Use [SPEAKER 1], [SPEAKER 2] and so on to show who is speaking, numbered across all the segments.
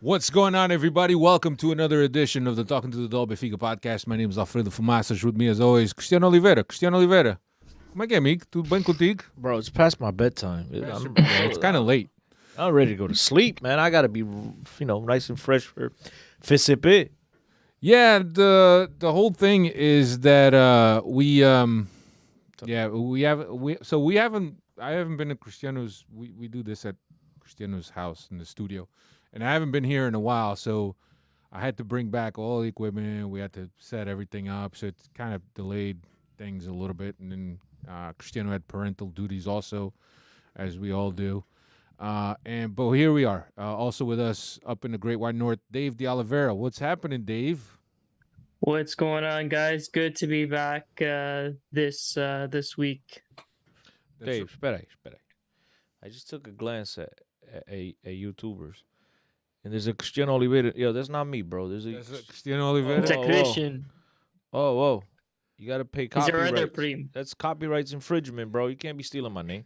[SPEAKER 1] What's going on, everybody? Welcome to another edition of the Talking to the Dog Benfica Podcast. My name is Alfredo Fumaças. With me, as always, Cristiano Oliveira. Cristiano Oliveira, como é que é, amigo? Tudo bem contigo?
[SPEAKER 2] Bro, it's past my bedtime.
[SPEAKER 1] It's kind of late.
[SPEAKER 2] I'm ready to go to sleep, man. I gotta be, nice and fresh for FCP.
[SPEAKER 1] Yeah, the whole thing is that we haven't. I haven't been at Cristiano's. We do this at Cristiano's house in the studio, and I haven't been here in a while. So I had to bring back all the equipment. We had to set everything up, so it's kind of delayed things a little bit. And then Cristiano had parental duties also, as we all do. But here we are. Also with us up in the Great White North, Dave de Oliveira. What's happening, Dave?
[SPEAKER 3] What's going on, guys? Good to be back this week.
[SPEAKER 2] Dave, espera aí. I just took a glance at YouTubers. And there's a Cristiano Oliveira. Yo, that's not me, bro. There's a
[SPEAKER 1] Cristiano Oliveira.
[SPEAKER 3] It's a Christian.
[SPEAKER 2] Whoa. You got to pay
[SPEAKER 3] He's our other
[SPEAKER 2] copyright.
[SPEAKER 3] prime.
[SPEAKER 2] That's copyrights infringement, bro. You can't be stealing my name.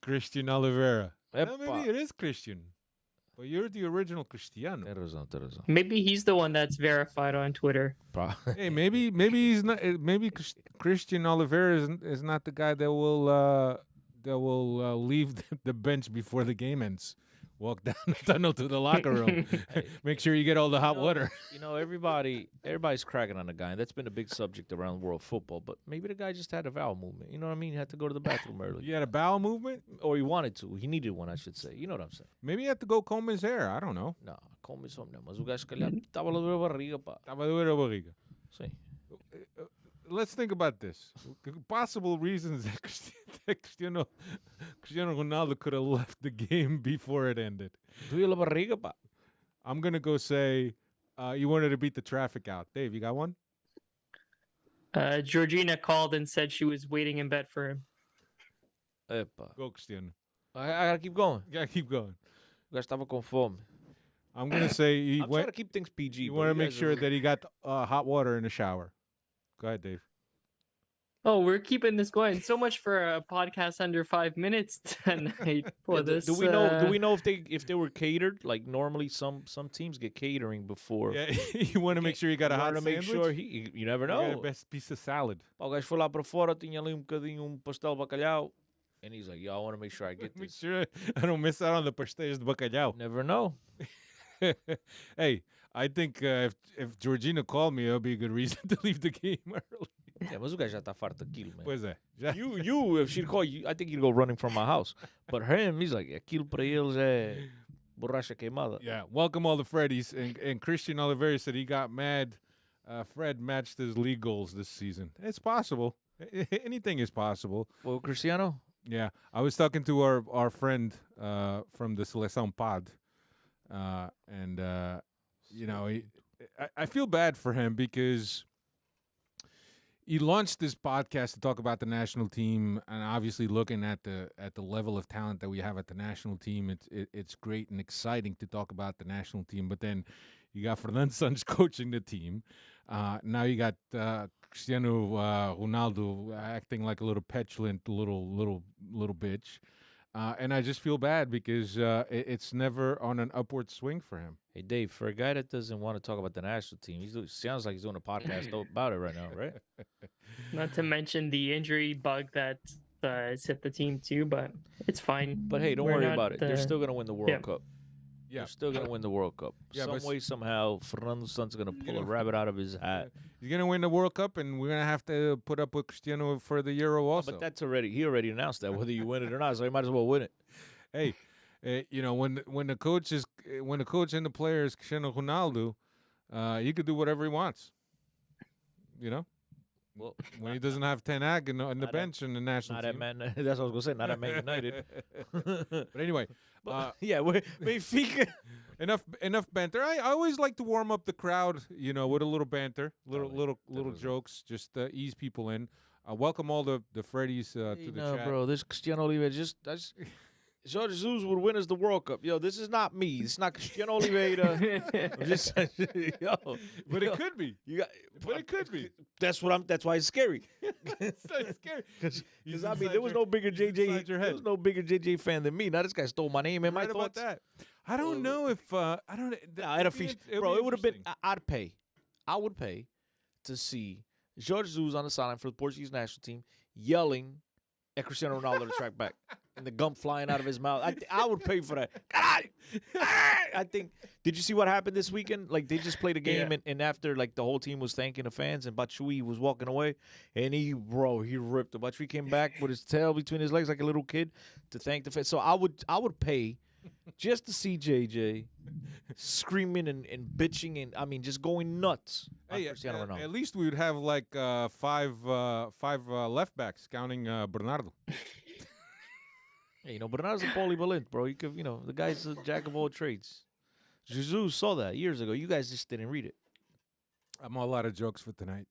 [SPEAKER 1] Christian Oliveira. No,
[SPEAKER 2] Epa.
[SPEAKER 1] maybe it is Christian. But you're the original Cristiano.
[SPEAKER 2] Tem razão.
[SPEAKER 3] Maybe he's the one that's verified on Twitter.
[SPEAKER 1] Hey, maybe he's not. Maybe Christian Oliveira is not the guy that will leave the bench before the game ends. Walk down the tunnel to the locker room. Make sure you get all the hot water.
[SPEAKER 2] Everybody's cracking on the guy. And that's been a big subject around world football. But maybe the guy just had a bowel movement. You know what I mean? He had to go to the bathroom early.
[SPEAKER 1] You had a bowel movement?
[SPEAKER 2] Or he wanted to. He needed one, I should say. You know what I'm saying?
[SPEAKER 1] Maybe he had to go comb his hair. I don't know.
[SPEAKER 2] Não, come some não. Mas o gajo, se calhar, estava a doer a barriga, pá.
[SPEAKER 1] Tava doendo a barriga.
[SPEAKER 2] Sim.
[SPEAKER 1] Let's think about this. Possible reasons that Cristiano Ronaldo could have left the game before it ended.
[SPEAKER 2] Doeu a barriga, pá.
[SPEAKER 1] I'm going to go say you wanted to beat the traffic out. Dave, you got one?
[SPEAKER 3] Georgina called and said she was waiting in bed for him.
[SPEAKER 2] Epa.
[SPEAKER 1] Go, Cristiano.
[SPEAKER 2] I gotta keep going.
[SPEAKER 1] You got to keep going.
[SPEAKER 2] O gajo estava com fome.
[SPEAKER 1] I'm going to say he
[SPEAKER 2] I'm trying to keep things PG.
[SPEAKER 1] you
[SPEAKER 2] but
[SPEAKER 1] want to make
[SPEAKER 2] guys
[SPEAKER 1] sure
[SPEAKER 2] are-
[SPEAKER 1] that he got hot water in the shower. Go ahead, Dave.
[SPEAKER 3] Oh, we're keeping this going. So much for a podcast under 5 minutes tonight for
[SPEAKER 2] Yeah,
[SPEAKER 3] this.
[SPEAKER 2] do we know? Do we know if they were catered? Like normally, some teams get catering before.
[SPEAKER 1] Yeah, you want to make sure you got a
[SPEAKER 2] You
[SPEAKER 1] hot
[SPEAKER 2] wanna make
[SPEAKER 1] sandwich?
[SPEAKER 2] sure you never
[SPEAKER 1] You got
[SPEAKER 2] know.
[SPEAKER 1] a best piece of salad.
[SPEAKER 2] O gajo foi lá para fora, tinha ali bocadinho pastel de bacalhau, and he's like, "Yo, I want to make sure I get
[SPEAKER 1] Make
[SPEAKER 2] this."
[SPEAKER 1] sure I don't miss out on the pastéis de bacalhau.
[SPEAKER 2] Never know.
[SPEAKER 1] Hey, I think if Georgina called me, it'll be a good reason to leave the game early.
[SPEAKER 2] Yeah, mas o gajo já está farto daquilo, man.
[SPEAKER 1] Pois é. Já-
[SPEAKER 2] If she'd call you, I think you'd go running from my house. But him, he's like, aquilo para eles é borracha queimada.
[SPEAKER 1] Yeah, welcome all the Freddies. And Christian Oliveira said he got mad. Fred matched his league goals this season. It's possible. Anything is possible.
[SPEAKER 2] Well, Cristiano,
[SPEAKER 1] Yeah, I was talking to our friend from the Seleção Pod, and I feel bad for him because he launched this podcast to talk about the national team, and obviously looking at the level of talent that we have at the national team, it's great and exciting to talk about the national team. But then you got Fernando Santos coaching the team. Now you got Cristiano Ronaldo acting like a little petulant little bitch. And I just feel bad because it's never on an upward swing for him.
[SPEAKER 2] hey Dave, for a guy that doesn't want to talk about the national team, sounds like he's doing a podcast about it right now, right?
[SPEAKER 3] Not to mention the injury bug that has hit the team too, but it's fine.
[SPEAKER 2] But hey, don't
[SPEAKER 3] We're
[SPEAKER 2] worry
[SPEAKER 3] not,
[SPEAKER 2] about it. They're still gonna win the World
[SPEAKER 3] yeah.
[SPEAKER 2] Cup.
[SPEAKER 1] Yeah,
[SPEAKER 2] They're still gonna win the World Cup.
[SPEAKER 1] Yeah,
[SPEAKER 2] Some
[SPEAKER 1] but
[SPEAKER 2] way, somehow, Fernando Santos gonna pull a
[SPEAKER 1] know-
[SPEAKER 2] rabbit out of his hat.
[SPEAKER 1] he's gonna win the World Cup, and we're gonna have to put up with Cristiano for the Euro also.
[SPEAKER 2] But he already announced that whether you win it or not, so you might as well win it.
[SPEAKER 1] Hey, when the coach and the player is Cristiano Ronaldo, he could do whatever he wants. You know,
[SPEAKER 2] Well,
[SPEAKER 1] when he doesn't have Ten Hag on the
[SPEAKER 2] not at-
[SPEAKER 1] bench in the national
[SPEAKER 2] not at
[SPEAKER 1] team.
[SPEAKER 2] Man. That's what I was gonna say. Not at Man United.
[SPEAKER 1] But anyway,
[SPEAKER 2] Yeah, Benfica.
[SPEAKER 1] enough banter. I always like to warm up the crowd, with a little banter, little
[SPEAKER 2] Totally.
[SPEAKER 1] jokes, just ease people in. Welcome all the Freddies to the chat.
[SPEAKER 2] Bro, this Cristiano Oliveira Jorge Jesus would win us the World Cup. Yo, this is not me. It's not Cristiano Oliveira. I'm just, yo,
[SPEAKER 1] But
[SPEAKER 2] yo,
[SPEAKER 1] it could be.
[SPEAKER 2] You got,
[SPEAKER 1] But it could be.
[SPEAKER 2] That's why it's scary.
[SPEAKER 1] It's so scary.
[SPEAKER 2] Because
[SPEAKER 1] He's
[SPEAKER 2] there was no bigger
[SPEAKER 1] inside
[SPEAKER 2] JJ.
[SPEAKER 1] your
[SPEAKER 2] There
[SPEAKER 1] head.
[SPEAKER 2] was no bigger JJ fan than me. Now this guy stole my name and my
[SPEAKER 1] Right about
[SPEAKER 2] thoughts.
[SPEAKER 1] that. I don't know if I don't.
[SPEAKER 2] Nah, it would have been. I'd pay. I would pay to see Jorge Jesus on the sideline for the Portuguese national team yelling at Cristiano Ronaldo to track back and the gum flying out of his mouth. I would pay for that. I think. Did you see what happened this weekend? Like they just played a game and after like the whole team was thanking the fans and Batshuayi was walking away and he ripped him. Batshuayi came back with his tail between his legs like a little kid to thank the fans. So I would pay just to see JJ screaming and bitching and I mean just going nuts.
[SPEAKER 1] Hey, at least we would have like five left backs counting Bernardo.
[SPEAKER 2] Hey, Bernardo's a polyvalent, bro. You could, the guy's a jack of all trades. Jesus saw that years ago. You guys just didn't read it.
[SPEAKER 1] I'm all out of jokes for tonight.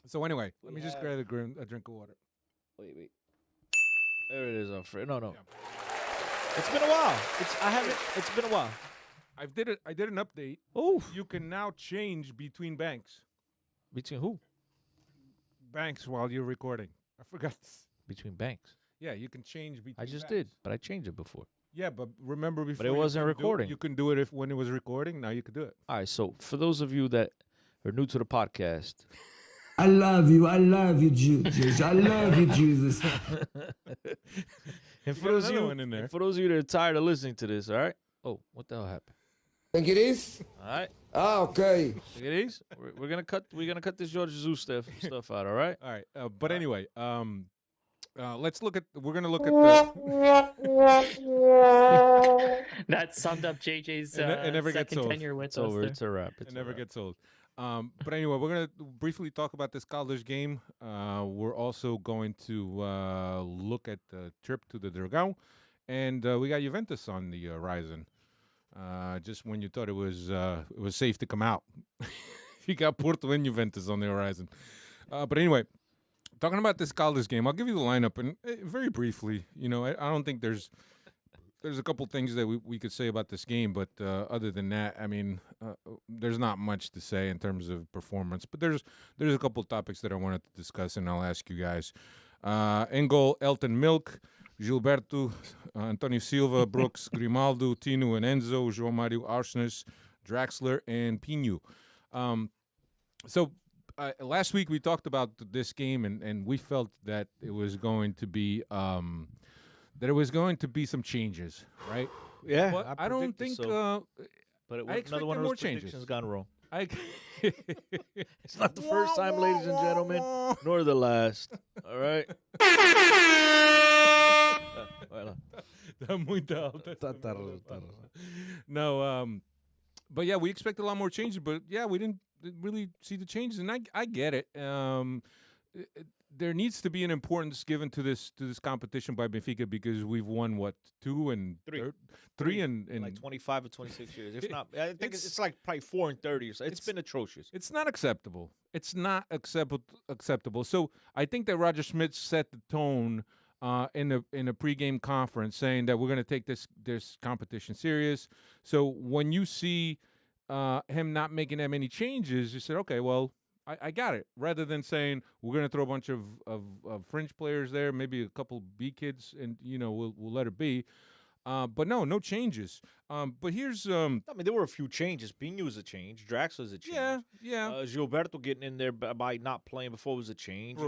[SPEAKER 1] So anyway, let me just grab a drink of water.
[SPEAKER 2] Wait. There it is, our friend. No. Yeah. It's been a while. It's been a while.
[SPEAKER 1] I did an update.
[SPEAKER 2] Oh.
[SPEAKER 1] You can now change between banks.
[SPEAKER 2] Between who?
[SPEAKER 1] Banks while you're recording. I forgot.
[SPEAKER 2] Between banks.
[SPEAKER 1] Yeah, you can change between
[SPEAKER 2] I just
[SPEAKER 1] banks.
[SPEAKER 2] did, but I changed it before.
[SPEAKER 1] Yeah, but remember before.
[SPEAKER 2] But it wasn't recording.
[SPEAKER 1] You can do it when it was recording. Now you can do it.
[SPEAKER 2] All right, so for those of you that are new to the podcast.
[SPEAKER 4] I love you, Jesus. I love you, Jesus.
[SPEAKER 2] And for those of you that are tired of listening to this, all right? Oh, what the hell happened?
[SPEAKER 4] Think it is?
[SPEAKER 2] All right.
[SPEAKER 4] Ah, okay.
[SPEAKER 2] Think it is? We're gonna cut this Jorge Jesus stuff out, all right?
[SPEAKER 1] All right. But anyway, let's look at. We're gonna look at
[SPEAKER 3] that summed up JJ's
[SPEAKER 1] it never gets
[SPEAKER 3] second
[SPEAKER 1] old.
[SPEAKER 3] tenure with
[SPEAKER 2] It's
[SPEAKER 3] us.
[SPEAKER 2] over.
[SPEAKER 3] There.
[SPEAKER 2] It's a wrap.
[SPEAKER 1] It never gets old. But anyway, we're going to briefly talk about this Caldas game. We're also going to look at the trip to the Dragão. And we got Juventus on the horizon. Just when you thought it was safe to come out. You got Porto and Juventus on the horizon. But anyway, talking about this Caldas game, I'll give you the lineup. And very briefly, I don't think there's a couple things that we could say about this game, but other than that, I mean, there's not much to say in terms of performance. But there's a couple topics that I wanted to discuss, and I'll ask you guys. In goal, Elton Milk, Gilberto, Antonio Silva, Brooks, Grimaldo, Tino and Enzo, João Mário Arsenis, Draxler, and Pinho. So last week we talked about this game, and we felt that it was going to be some changes, right?
[SPEAKER 2] Yeah,
[SPEAKER 1] but I don't think.
[SPEAKER 2] So. But it was another one of those predictions gone wrong. It's not the first time, ladies and gentlemen, nor the last. All right.
[SPEAKER 1] No, but yeah, we expect a lot more changes. But yeah, we didn't really see the changes, and I get it. There needs to be an importance given to this competition by Benfica because we've won three in
[SPEAKER 2] like 25 or 26 years. If not, I think it's like probably 4 and 30 or so. It's been atrocious.
[SPEAKER 1] It's not acceptable. It's not acceptable. So I think that Roger Schmidt set the tone in a pregame conference, saying that we're going to take this competition serious. So when you see him not making that many changes, you said, okay, well, I got it. Rather than saying we're going to throw a bunch of fringe players there, maybe a couple B kids, and we'll let it be. But no changes. But here's
[SPEAKER 2] I mean, there were a few changes. Pinho was a change. Draxler's a change.
[SPEAKER 1] Yeah.
[SPEAKER 2] Gilberto getting in there by not playing before was a change.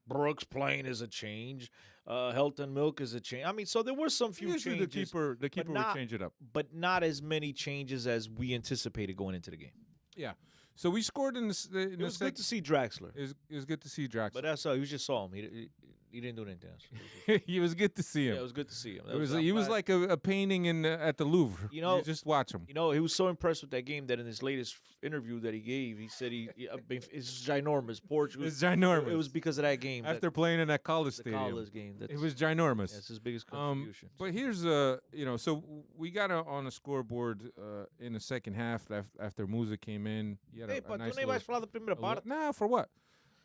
[SPEAKER 2] Brooks playing is a change. Helton Milk is a change. I mean, so there were some few
[SPEAKER 1] Usually
[SPEAKER 2] changes.
[SPEAKER 1] The keeper would change it up.
[SPEAKER 2] But not as many changes as we anticipated going into the game.
[SPEAKER 1] Yeah. So we scored in the.
[SPEAKER 2] It was good to see Draxler.
[SPEAKER 1] It was good to see Draxler.
[SPEAKER 2] But that's all. You just saw him. He didn't do anything else.
[SPEAKER 1] It was good to see him.
[SPEAKER 2] Yeah, it was good to see him.
[SPEAKER 1] He was like a painting at the Louvre. You just watch him.
[SPEAKER 2] He was so impressed with that game that in his latest interview that he gave, he said it's ginormous. Portugal.
[SPEAKER 1] It's ginormous.
[SPEAKER 2] It was because of that game.
[SPEAKER 1] After playing in that Caldas stadium.
[SPEAKER 2] Caldas game.
[SPEAKER 1] It was ginormous.
[SPEAKER 2] That's his biggest contribution.
[SPEAKER 1] But here's so we got on a scoreboard in the second half after Musa came in.
[SPEAKER 2] But tu nem vais falar da primeira parte.
[SPEAKER 1] Nah, for what?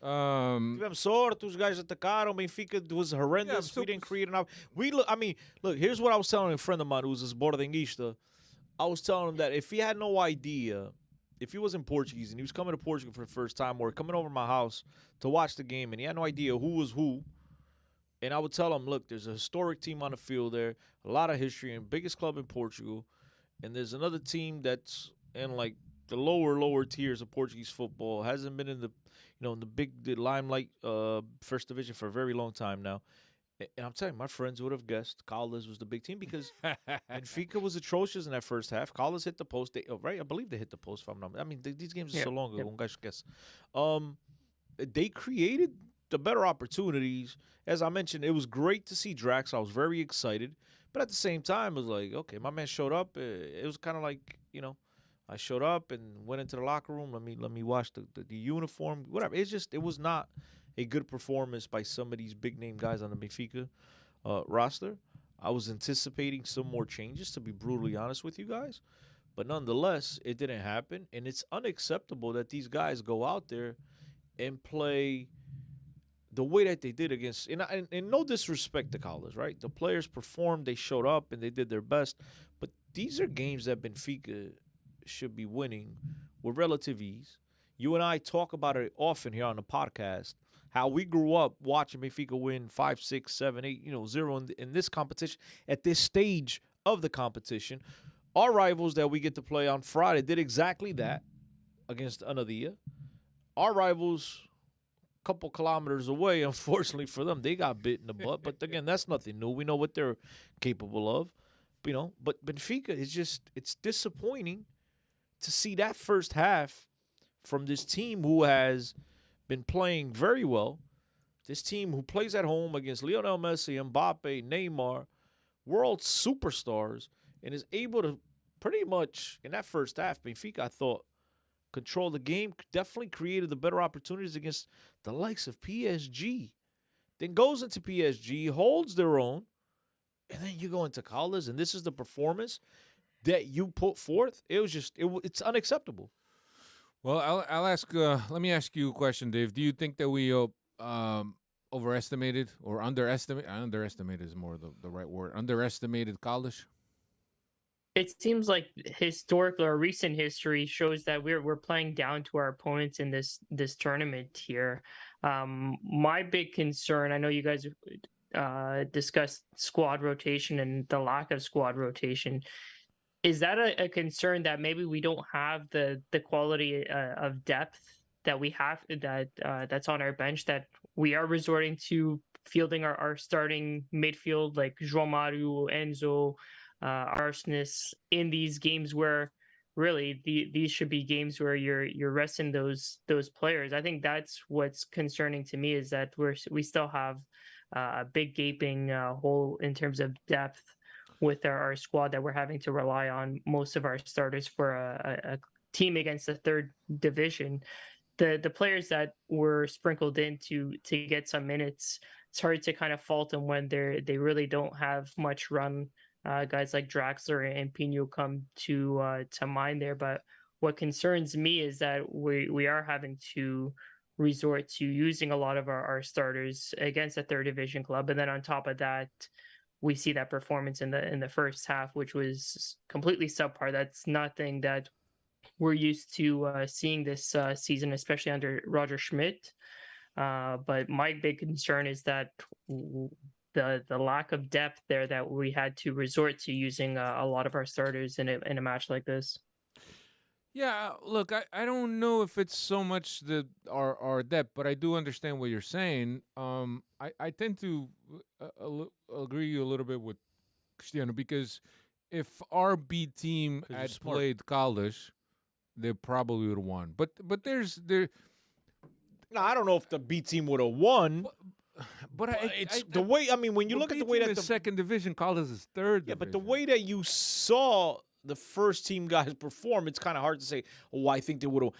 [SPEAKER 2] Tivemos sorte, os gajos atacaram. Benfica was horrendous. We didn't create enough. Look, here's what I was telling a friend of mine who's a Sportingista. I was telling him that if he had no idea, if he wasn't Portuguese and he was coming to Portugal for the first time or coming over to my house to watch the game and he had no idea who was who, And I would tell them, look, there's a historic team on the field there, a lot of history, and biggest club in Portugal. And there's another team that's in like the lower tiers of Portuguese football, hasn't been in the limelight first division for a very long time now. And I'm telling you, my friends would have guessed Caldas was the big team because Benfica was atrocious in that first half. Caldas hit the post, right? I believe they hit the post. If I'm not, I mean, these games are so long ago. Guys, guess. They created the better opportunities. As I mentioned, it was great to see Drax. I was very excited, but at the same time, it was like, okay, my man showed up. It was kind of like, I showed up and went into the locker room. Let me watch the uniform, whatever. It was not a good performance by some of these big name guys on the Benfica roster. I was anticipating some more changes, to be brutally honest with you guys, but nonetheless, it didn't happen, and it's unacceptable that these guys go out there and play the way that they did against, and no disrespect to Caldas, right? The players performed, they showed up, and they did their best. But these are games that Benfica should be winning with relative ease. You and I talk about it often here on the podcast, how we grew up watching Benfica win 5, 6, 7, 8, 0 in this competition at this stage of the competition. Our rivals that we get to play on Friday did exactly that against Anadia. Our rivals, couple kilometers away, unfortunately for them, they got bit in the butt. But again, that's nothing new. We know what they're capable of, But Benfica it's disappointing to see that first half from this team who has been playing very well. This team who plays at home against Lionel Messi, Mbappe, Neymar, world superstars, and is able to pretty much in that first half, Benfica, I thought, control the game, definitely created the better opportunities against the likes of PSG. Then goes into PSG, holds their own, and then you go into Caldas, and this is the performance that you put forth. It's unacceptable.
[SPEAKER 1] Well, I'll ask. Let me ask you a question, Dave. Do you think that we overestimated or underestimated? Underestimated is more the right word. Underestimated Caldas?
[SPEAKER 3] It seems like historical or recent history shows that we're playing down to our opponents in this tournament here. My big concern, I know you guys discussed squad rotation and the lack of squad rotation. Is that a concern that maybe we don't have the quality of depth that we have that's on our bench, that we are resorting to fielding our starting midfield like João Mario, Enzo, Arsenis in these games where really these should be games where you're resting those players. I think that's what's concerning to me, is that we still have a big gaping hole in terms of depth with our squad, that we're having to rely on most of our starters for a team against the third division. The players that were sprinkled in to get some minutes, it's hard to kind of fault them when they really don't have much run. Guys like Draxler and Pino come to mind there. But what concerns me is that we are having to resort to using a lot of our starters against a third division club. And then on top of that, we see that performance in the first half, which was completely subpar. That's nothing that we're used to seeing this season, especially under Roger Schmidt. But my big concern is that the lack of depth there, that we had to resort to using a lot of our starters in a match like this.
[SPEAKER 1] Yeah, look, I don't know if it's so much our depth, but I do understand what you're saying. I tend to agree a little bit with Cristiano, because if our B team had played Caldas, they probably would have won. But
[SPEAKER 2] No, I don't know if the B team would have won.
[SPEAKER 1] But
[SPEAKER 2] it's the way. I mean, when you look at the way that the
[SPEAKER 1] second division, Caldas is third.
[SPEAKER 2] Yeah, but the way that you saw the first team guys perform, it's kind of hard to say, oh, I think they would have.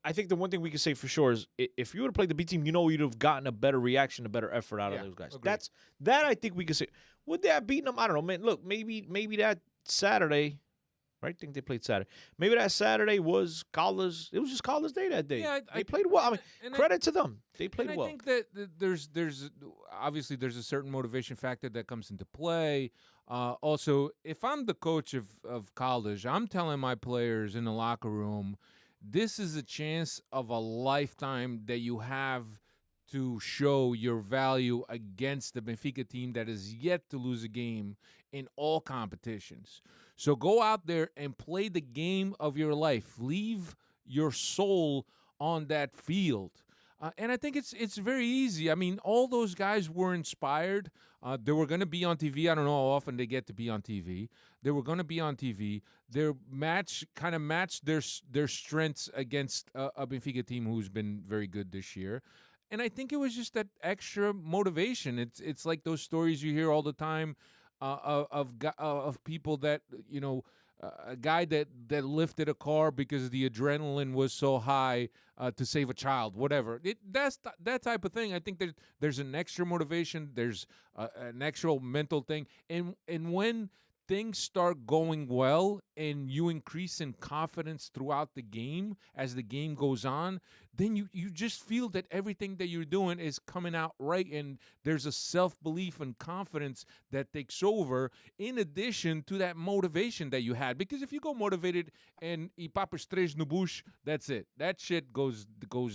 [SPEAKER 2] I think the one thing we can say for sure is, if you would have played the B team, you'd have gotten a better reaction, a better effort out of those guys.
[SPEAKER 1] Agreed.
[SPEAKER 2] That I think we can say. Would they have beaten them? I don't know, man. Look, maybe that Saturday, right? I think they played Saturday. Maybe that Saturday was Caldas. It was just Caldas' day that day. Yeah, they played well. I mean, credit to them. They played well.
[SPEAKER 1] I think that there's obviously there's a certain motivation factor that comes into play. Also, if I'm the coach of Caldas, I'm telling my players in the locker room, this is a chance of a lifetime that you have to show your value against the Benfica team that is yet to lose a game in all competitions. So go out there and play the game of your life. Leave your soul on that field. And I think it's very easy. I mean, all those guys were inspired. They were going to be on TV. I don't know how often they get to be on TV. They were going to be on TV. Their match kind of matched their strengths against a Benfica team who's been very good this year. And I think it was just that extra motivation. It's like those stories you hear all the time of people that, you know, a guy that lifted a car because the adrenaline was so high to save a child, whatever. That's that type of thing. I think there's an extra motivation. There's an actual mental thing. And when things start going well and you increase in confidence throughout the game as the game goes on, then you just feel that everything that you're doing is coming out right, and there's a self-belief and confidence that takes over in addition to that motivation that you had. Because if you go motivated and papas três no bush, that's it. That shit goes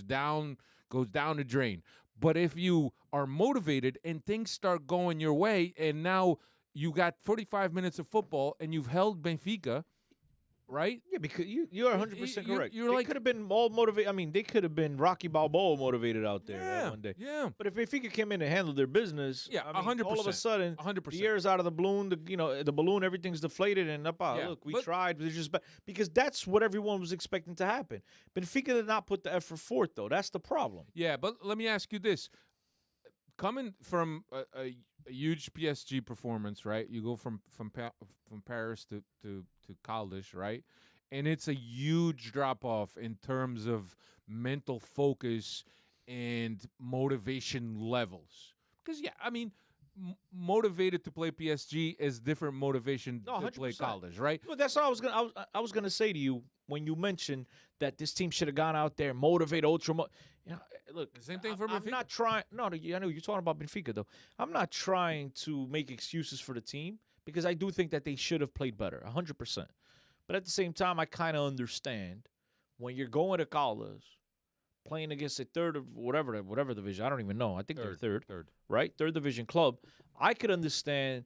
[SPEAKER 1] down the drain. But if you are motivated and things start going your way, and now you got 45 minutes of football and you've held Benfica, right?
[SPEAKER 2] Yeah, because you're 100% correct.
[SPEAKER 1] You're
[SPEAKER 2] they
[SPEAKER 1] like,
[SPEAKER 2] could have been all motivated. I mean, they could have been Rocky Balboa motivated out there
[SPEAKER 1] yeah,
[SPEAKER 2] one day.
[SPEAKER 1] yeah.
[SPEAKER 2] But if Benfica came in and handled their business,
[SPEAKER 1] Yeah,
[SPEAKER 2] I mean,
[SPEAKER 1] 100%.
[SPEAKER 2] all of a sudden,
[SPEAKER 1] 100%.
[SPEAKER 2] the air's out of the balloon. The balloon, everything's deflated, and
[SPEAKER 1] Yeah,
[SPEAKER 2] look, we
[SPEAKER 1] but-
[SPEAKER 2] tried, but it's just because that's what everyone was expecting to happen. Benfica did not put the effort forth, though. That's the problem.
[SPEAKER 1] Yeah, but let me ask you this: coming from a huge PSG performance, right? You go from Paris to Caldas, right? And it's a huge drop off in terms of mental focus and motivation levels. Because yeah, I mean, motivated to play PSG is different motivation
[SPEAKER 2] No,
[SPEAKER 1] to play
[SPEAKER 2] 100%.
[SPEAKER 1] Caldas, right?
[SPEAKER 2] Well, that's what I was gonna say to you when you mentioned that this team should have gone out there, motivate look,
[SPEAKER 1] The same thing for
[SPEAKER 2] I'm
[SPEAKER 1] Benfica.
[SPEAKER 2] not trying. No, I know you're talking about Benfica though. I'm not trying to make excuses for the team because I do think that they should have played better, 100%. But at the same time, I kind of understand when you're going to Caldas, playing against a third of whatever division. I don't even know. I think they're third, right? Third division club. I could understand.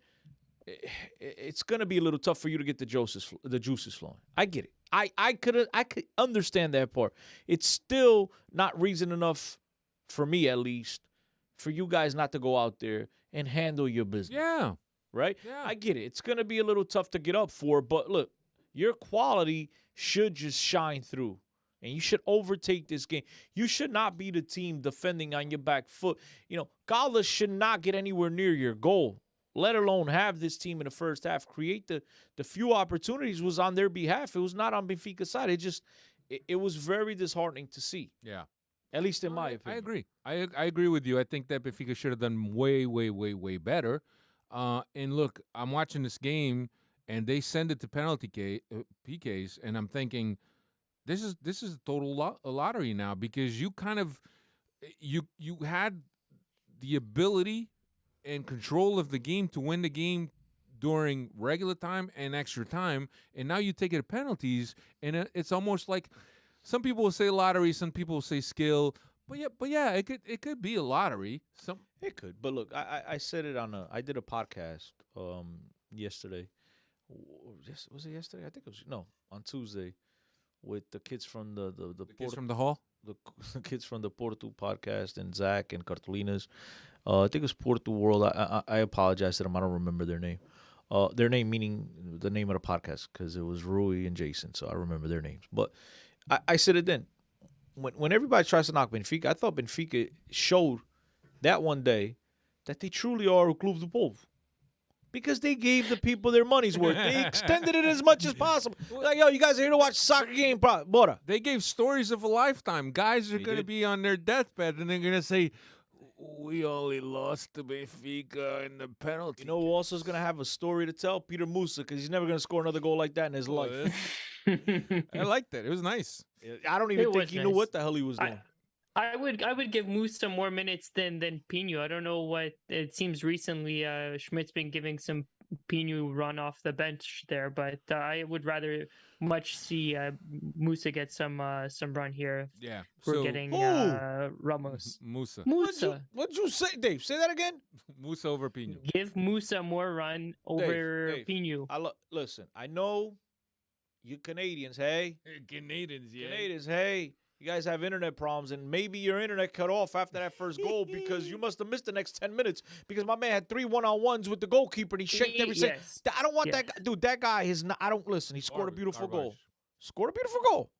[SPEAKER 2] It's going to be a little tough for you to get the juices flowing. I get it. I could understand that part. It's still not reason enough for me, at least, for you guys not to go out there and handle your business.
[SPEAKER 1] Yeah.
[SPEAKER 2] Right?
[SPEAKER 1] Yeah.
[SPEAKER 2] I get it. It's going to be a little tough to get up for, but look, your quality should just shine through. And you should overtake this game. You should not be the team defending on your back foot. You know, Caldas should not get anywhere near your goal, let alone have this team in the first half create the few opportunities was on their behalf. It was not on Benfica's side. It was very disheartening to see.
[SPEAKER 1] Yeah.
[SPEAKER 2] At least in my opinion.
[SPEAKER 1] I agree. I agree with you. I think that Benfica should have done way, way, way, way better. And look, I'm watching this game, and they send it to penalty PKs, and I'm thinking, this is a total lottery now, because you kind of you had the ability and control of the game to win the game during regular time and extra time, and now you take it to penalties, and it's almost like some people will say lottery, some people will say skill, but yeah, it could be a lottery.
[SPEAKER 2] It could, but look, I said it I did a podcast yesterday. Was it yesterday? I think it was on Tuesday with the kids from the
[SPEAKER 1] kids from the hall.
[SPEAKER 2] The kids from the Porto podcast and Zach and Cartolinas. I think it was Porto World. I apologize to them. I don't remember their name. Their name meaning the name of the podcast, because it was Rui and Jason, so I remember their names. But I said it then. When everybody tries to knock Benfica, I thought Benfica showed that one day that they truly are a club do povo. Because they gave the people their money's worth. They extended it as much as possible. Like, yo, you guys are here to watch a soccer game, bora.
[SPEAKER 1] They gave stories of a lifetime. Guys are going to be on their deathbed, and they're going to say, we only lost to Benfica in the penalty.
[SPEAKER 2] You know who also is going to have a story to tell? Peter Musa, because he's never going to score another goal like that in his life.
[SPEAKER 1] I liked that. It was nice.
[SPEAKER 2] I don't even think he knew what the hell he was doing.
[SPEAKER 3] I would give Musa more minutes than Pino. I don't know what it seems recently. Schmidt's been giving some Pinu run off the bench there, but I would rather much see Musa get some run here.
[SPEAKER 1] Yeah.
[SPEAKER 3] We're getting
[SPEAKER 2] Who?
[SPEAKER 3] Ramos.
[SPEAKER 1] Musa.
[SPEAKER 3] Musa.
[SPEAKER 2] What'd you say, Dave? Say that again.
[SPEAKER 1] Musa over Pino.
[SPEAKER 3] Give Musa more run over
[SPEAKER 2] Dave,
[SPEAKER 3] Pinu.
[SPEAKER 2] Listen, I know you Canadians, hey?
[SPEAKER 1] Canadians, yeah.
[SPEAKER 2] Canadians, hey? You guys have internet problems, and maybe your internet cut off after that first goal because you must have missed the next 10 minutes because my man had 3 one-on-ones with the goalkeeper, and he shaked everything.
[SPEAKER 3] Yes.
[SPEAKER 2] I don't want that guy. Dude, that guy is not – I don't – listen, he scored a beautiful goal. Scored a beautiful goal.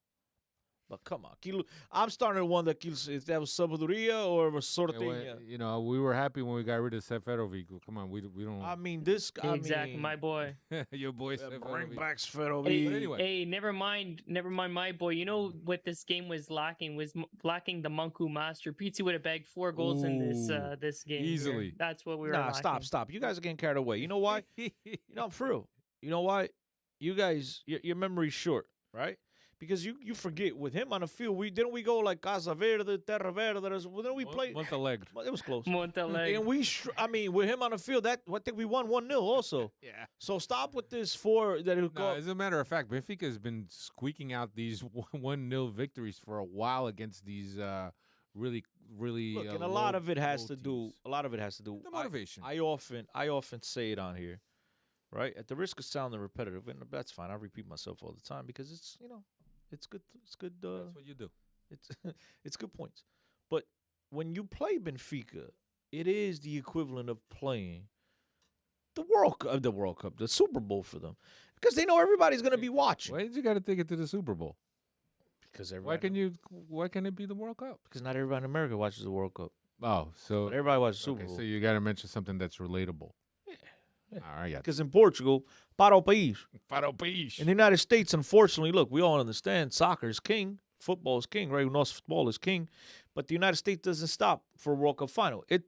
[SPEAKER 2] But come on. I'm starting to wonder if that was sabiduría or was sorteña.
[SPEAKER 1] You know, we were happy when we got rid of Seferovic. Come on, we don't.
[SPEAKER 2] I mean, this guy.
[SPEAKER 3] Exactly, my boy.
[SPEAKER 1] Your boy
[SPEAKER 2] Bring
[SPEAKER 1] Seferovic.
[SPEAKER 2] back Seferovic.
[SPEAKER 1] Anyway.
[SPEAKER 3] Hey, never mind, my boy. You know what this game was lacking? Lacking the Manku master. Pizzi would have bagged 4 goals in this game.
[SPEAKER 1] Easily.
[SPEAKER 3] Here. That's what we were.
[SPEAKER 2] Nah,
[SPEAKER 3] lacking.
[SPEAKER 2] stop. You guys are getting carried away. You know why? For real. You know why? You guys, your memory's short, right? Because you forget with him on the field. Didn't we go like Casa Verde, Terra Verde? Didn't we play?
[SPEAKER 1] Montalegre.
[SPEAKER 2] It was close.
[SPEAKER 3] Montalegre.
[SPEAKER 2] And with him on the field, I think we won 1-0 also.
[SPEAKER 1] Yeah.
[SPEAKER 2] So stop with this 4 that it'll
[SPEAKER 1] No,
[SPEAKER 2] go.
[SPEAKER 1] as a matter of fact, Benfica has been squeaking out these 1-0 victories for a while against these really.
[SPEAKER 2] Look, and a lot of it has to do. A lot of it has to do.
[SPEAKER 1] The motivation.
[SPEAKER 2] I often say it on here, right? At the risk of sounding repetitive, and that's fine. I repeat myself all the time because it's it's good. It's good.
[SPEAKER 1] That's what you do.
[SPEAKER 2] It's good points. But when you play Benfica, it is the equivalent of playing the World Cup, the Super Bowl for them, because they know everybody's going to be watching.
[SPEAKER 1] Why did you got to take it to the Super Bowl?
[SPEAKER 2] Because
[SPEAKER 1] Why can it be the World Cup?
[SPEAKER 2] Because not everybody in America watches the World Cup.
[SPEAKER 1] Oh, so
[SPEAKER 2] But everybody watches the Super
[SPEAKER 1] okay,
[SPEAKER 2] Bowl.
[SPEAKER 1] so you got to mention something that's relatable.
[SPEAKER 2] Yeah.
[SPEAKER 1] All right, yeah.
[SPEAKER 2] Because in Portugal, para o país.
[SPEAKER 1] Para o país.
[SPEAKER 2] In the United States, unfortunately, look, we all understand soccer is king. Football is king, right? Nosso football is king. But the United States doesn't stop for a World Cup final. It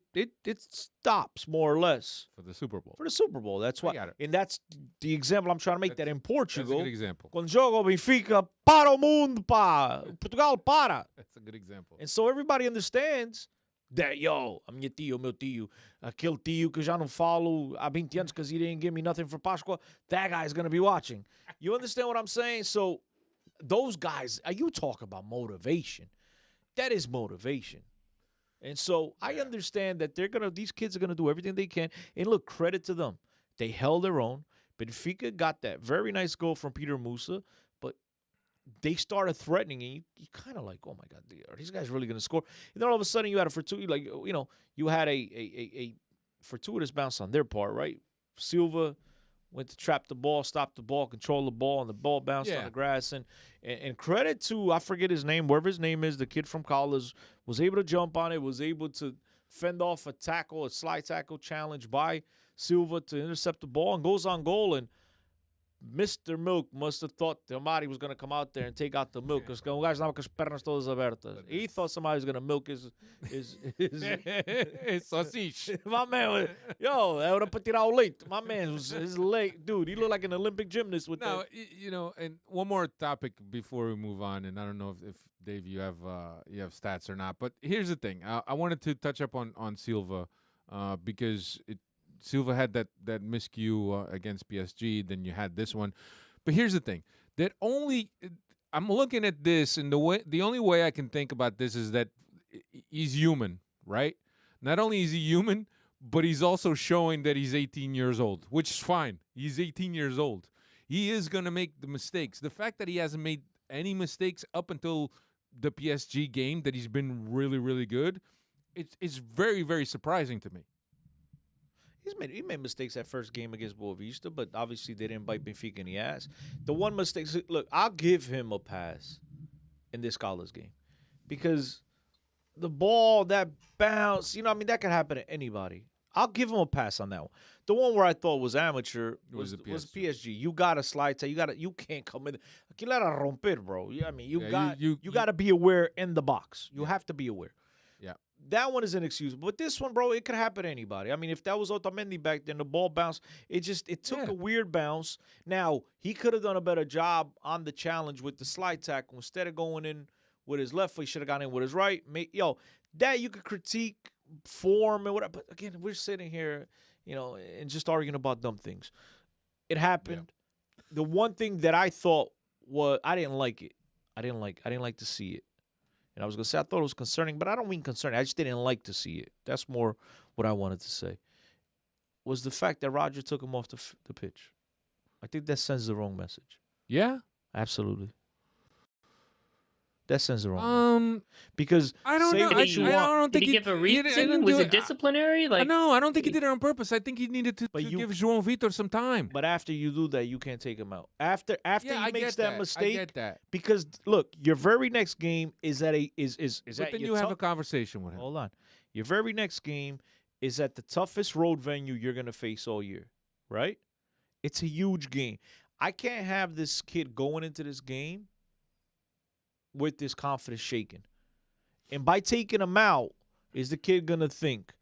[SPEAKER 2] stops more or less
[SPEAKER 1] For the Super Bowl.
[SPEAKER 2] for the Super Bowl. That's why.
[SPEAKER 1] got it.
[SPEAKER 2] And that's the example I'm trying to make, that in
[SPEAKER 1] That's a
[SPEAKER 2] Portugal,
[SPEAKER 1] good example.
[SPEAKER 2] quando joga o Benfica, para o mundo, pá. Portugal, para.
[SPEAKER 1] That's a good example.
[SPEAKER 2] And so everybody understands that, a meu tio, aquele tio que eu já não falo há 20 anos because he didn't give me nothing for Páscoa, that guy's going to be watching. You understand what I'm saying? So those guys, you talk about motivation. That is motivation. And so I understand that these kids are going to do everything they can. And look, credit to them. They held their own. Benfica got that very nice goal from Peter Musa, but they started threatening, and you kind of like, oh my God, are these guys really going to score? And then all of a sudden, you had a fortuitous, you had a fortuitous bounce on their part, right? Silva went to trap the ball, stop the ball, control the ball, and the ball bounced on the grass. And credit to, I forget his name, wherever his name is, the kid from Caldas was able to jump on it, was able to fend off a slide tackle challenge by Silva to intercept the ball, and goes on goal. And Mr. Milk must have thought the Amari was going to come out there and take out the milk. Because o gajo estava com as pernas todas abertas. He thought somebody was going to milk his
[SPEAKER 1] Sausage.
[SPEAKER 2] My man, era para tirar o leite. My man, his leg, dude, he looked like an Olympic gymnast with
[SPEAKER 1] Now,
[SPEAKER 2] that.
[SPEAKER 1] and one more topic before we move on, and I don't know if Dave, you have stats or not, but here's the thing. I wanted to touch up on Silva because Silva had that miscue against PSG. Then you had this one, but here's the thing: I'm looking at this, and the only way I can think about this is that he's human, right? Not only is he human, but he's also showing that he's 18 years old, which is fine. He's 18 years old. He is gonna make the mistakes. The fact that he hasn't made any mistakes up until the PSG game, that he's been really, really good, it's very, very surprising to me.
[SPEAKER 2] He made mistakes that first game against Boavista, but obviously they didn't bite Benfica in the ass. The one mistake, look, I'll give him a pass in this Caldas game because the ball, that bounce, that could happen to anybody. I'll give him a pass on that one. The one where I thought was amateur was PSG. You got to slide. You can't come in. You got to romper, bro. You got to be aware in the box. You have to be aware.
[SPEAKER 1] Yeah.
[SPEAKER 2] That one is inexcusable. But this one, bro, it could happen to anybody. I mean, if that was Otamendi back then, the ball bounced. It took a weird bounce. Now, he could have done a better job on the challenge with the slide tackle. Instead of going in with his left foot, he should have gone in with his right. That you could critique form and whatever. But again, we're sitting here, and just arguing about dumb things. It happened. Yeah. The one thing that I thought was I didn't like it. I didn't like to see it. And I was going to say I thought it was concerning, but I don't mean concerning. I just didn't like to see it. That's more what I wanted to say. Was the fact that Roger took him off the pitch. I think that sends the wrong message.
[SPEAKER 1] Yeah?
[SPEAKER 2] Absolutely. That sends the wrong message. Because
[SPEAKER 1] I don't know. I don't think
[SPEAKER 3] he give a reason. Was it disciplinary?
[SPEAKER 1] No, I don't think he did it on purpose. I think he needed to give João Vitor some time.
[SPEAKER 2] But after you do that, you can't take him out. After he makes that mistake.
[SPEAKER 1] I get that.
[SPEAKER 2] Because look, your very next game is at a is
[SPEAKER 1] but
[SPEAKER 2] at
[SPEAKER 1] then
[SPEAKER 2] your
[SPEAKER 1] you have a conversation with him.
[SPEAKER 2] Hold on. Your very next game is at the toughest road venue you're gonna face all year, right? It's a huge game. I can't have this kid going into this game with this confidence shaken. And by taking him out, is the kid going to think,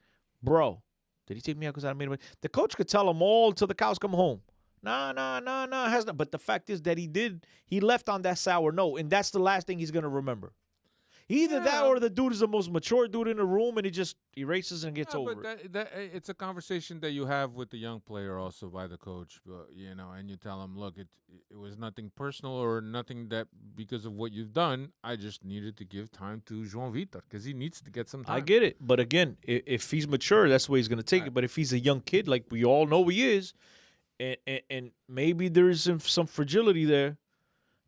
[SPEAKER 2] bro, did he take me out because I made him? The coach could tell him all till the cows come home. Nah. Has not. But the fact is that he left on that sour note, and that's the last thing he's going to remember. Either that or the dude is the most mature dude in the room and he just erases and gets over it.
[SPEAKER 1] But it's a conversation that you have with the young player also by the coach, and you tell him, look, it was nothing personal or nothing that because of what you've done. I just needed to give time to João Vitor because he needs to get some time.
[SPEAKER 2] I get it. But again, if he's mature, that's the way he's going to take it. But if he's a young kid, like we all know he is, and maybe there's some fragility there,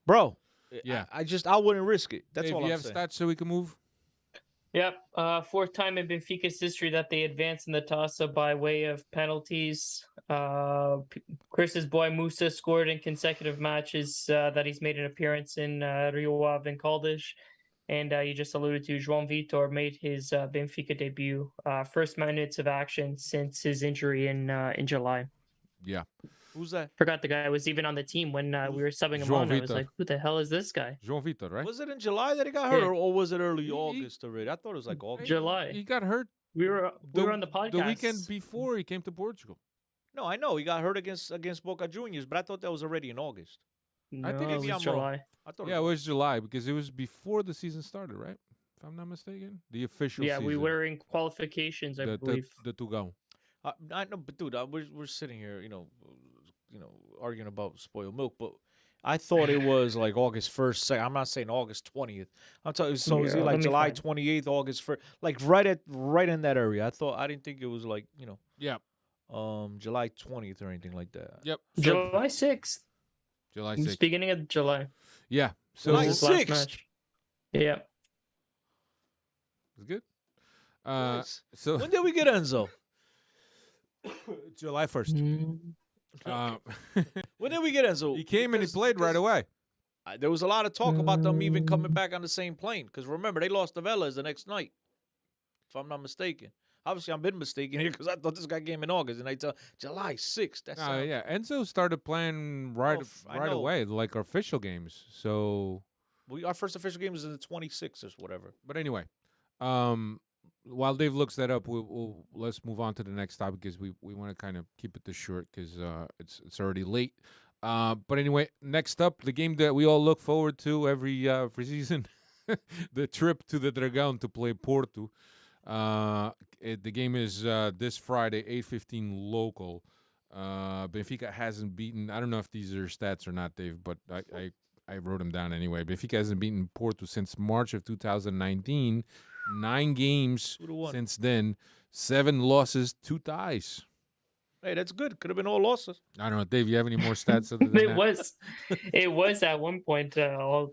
[SPEAKER 2] bro.
[SPEAKER 1] Yeah,
[SPEAKER 2] I wouldn't risk it. That's all I'm saying.
[SPEAKER 1] You have stats so we can move?
[SPEAKER 3] Yep. Fourth time in Benfica's history that they advance in the toss-up by way of penalties. Chris's boy Musa scored in consecutive matches that he's made an appearance in Rio Ave and Caldas. And you just alluded to João Vitor made his Benfica debut. First minutes of action since his injury in July.
[SPEAKER 1] Yeah.
[SPEAKER 2] Who's that?
[SPEAKER 3] Forgot the guy was even on the team when we were subbing him on. I was like, who the hell is this guy?
[SPEAKER 1] João Vitor, right?
[SPEAKER 2] Was it in July that he got hurt, or was it early August already? I thought it was like August.
[SPEAKER 3] July.
[SPEAKER 1] He got hurt.
[SPEAKER 3] We were on the podcast.
[SPEAKER 1] The weekend before he came to Portugal.
[SPEAKER 2] No, I know. He got hurt against Boca Juniors, but I thought that was already in August.
[SPEAKER 3] No,
[SPEAKER 2] I think maybe I'm
[SPEAKER 3] July.
[SPEAKER 2] wrong. I thought
[SPEAKER 1] it was July because it was before the season started, right? If I'm not mistaken. The official season.
[SPEAKER 3] Yeah, we were in qualifications, I believe.
[SPEAKER 1] The Tugão.
[SPEAKER 2] I know, but dude, we're sitting here, arguing about spoiled milk, but I thought it was like August 1st. I'm not saying August 20th. I'm talking. So is it like July 28th, August 1st, like right in that area? I didn't think it was like
[SPEAKER 1] Yeah.
[SPEAKER 2] July 20th or anything like that.
[SPEAKER 1] Yep.
[SPEAKER 3] July 6th.
[SPEAKER 1] July 6th.
[SPEAKER 3] It's beginning of July.
[SPEAKER 1] Yeah. So
[SPEAKER 2] July 6th.
[SPEAKER 3] Yeah.
[SPEAKER 1] It's good.
[SPEAKER 2] Nice.
[SPEAKER 1] So
[SPEAKER 2] when did we get Enzo?
[SPEAKER 1] July 1st.
[SPEAKER 2] When did we get Enzo?
[SPEAKER 1] He came and he played right away.
[SPEAKER 2] There was a lot of talk about them even coming back on the same plane. Because remember, they lost the Velas the next night, if I'm not mistaken. Obviously, I've been mistaken here because I thought this guy came in August. And I tell July 6th. That's
[SPEAKER 1] yeah. Enzo started playing right away, like our official games. So
[SPEAKER 2] our first official game was in the 26th or whatever.
[SPEAKER 1] But anyway, while Dave looks that up, let's move on to the next topic because we want to kind of keep it this short because it's already late. But anyway, next up, the game that we all look forward to every season, the trip to the Dragão to play Porto. The game is this Friday, 8:15 local. Benfica hasn't beaten. I don't know if these are stats or not, Dave, but I wrote them down anyway. Benfica hasn't beaten Porto since March of 2019. 9 games since then, 7 losses, 2 ties.
[SPEAKER 2] Hey, that's good. Could have been all losses.
[SPEAKER 1] I don't know, Dave. You have any more stats? Other than
[SPEAKER 3] it was at one point all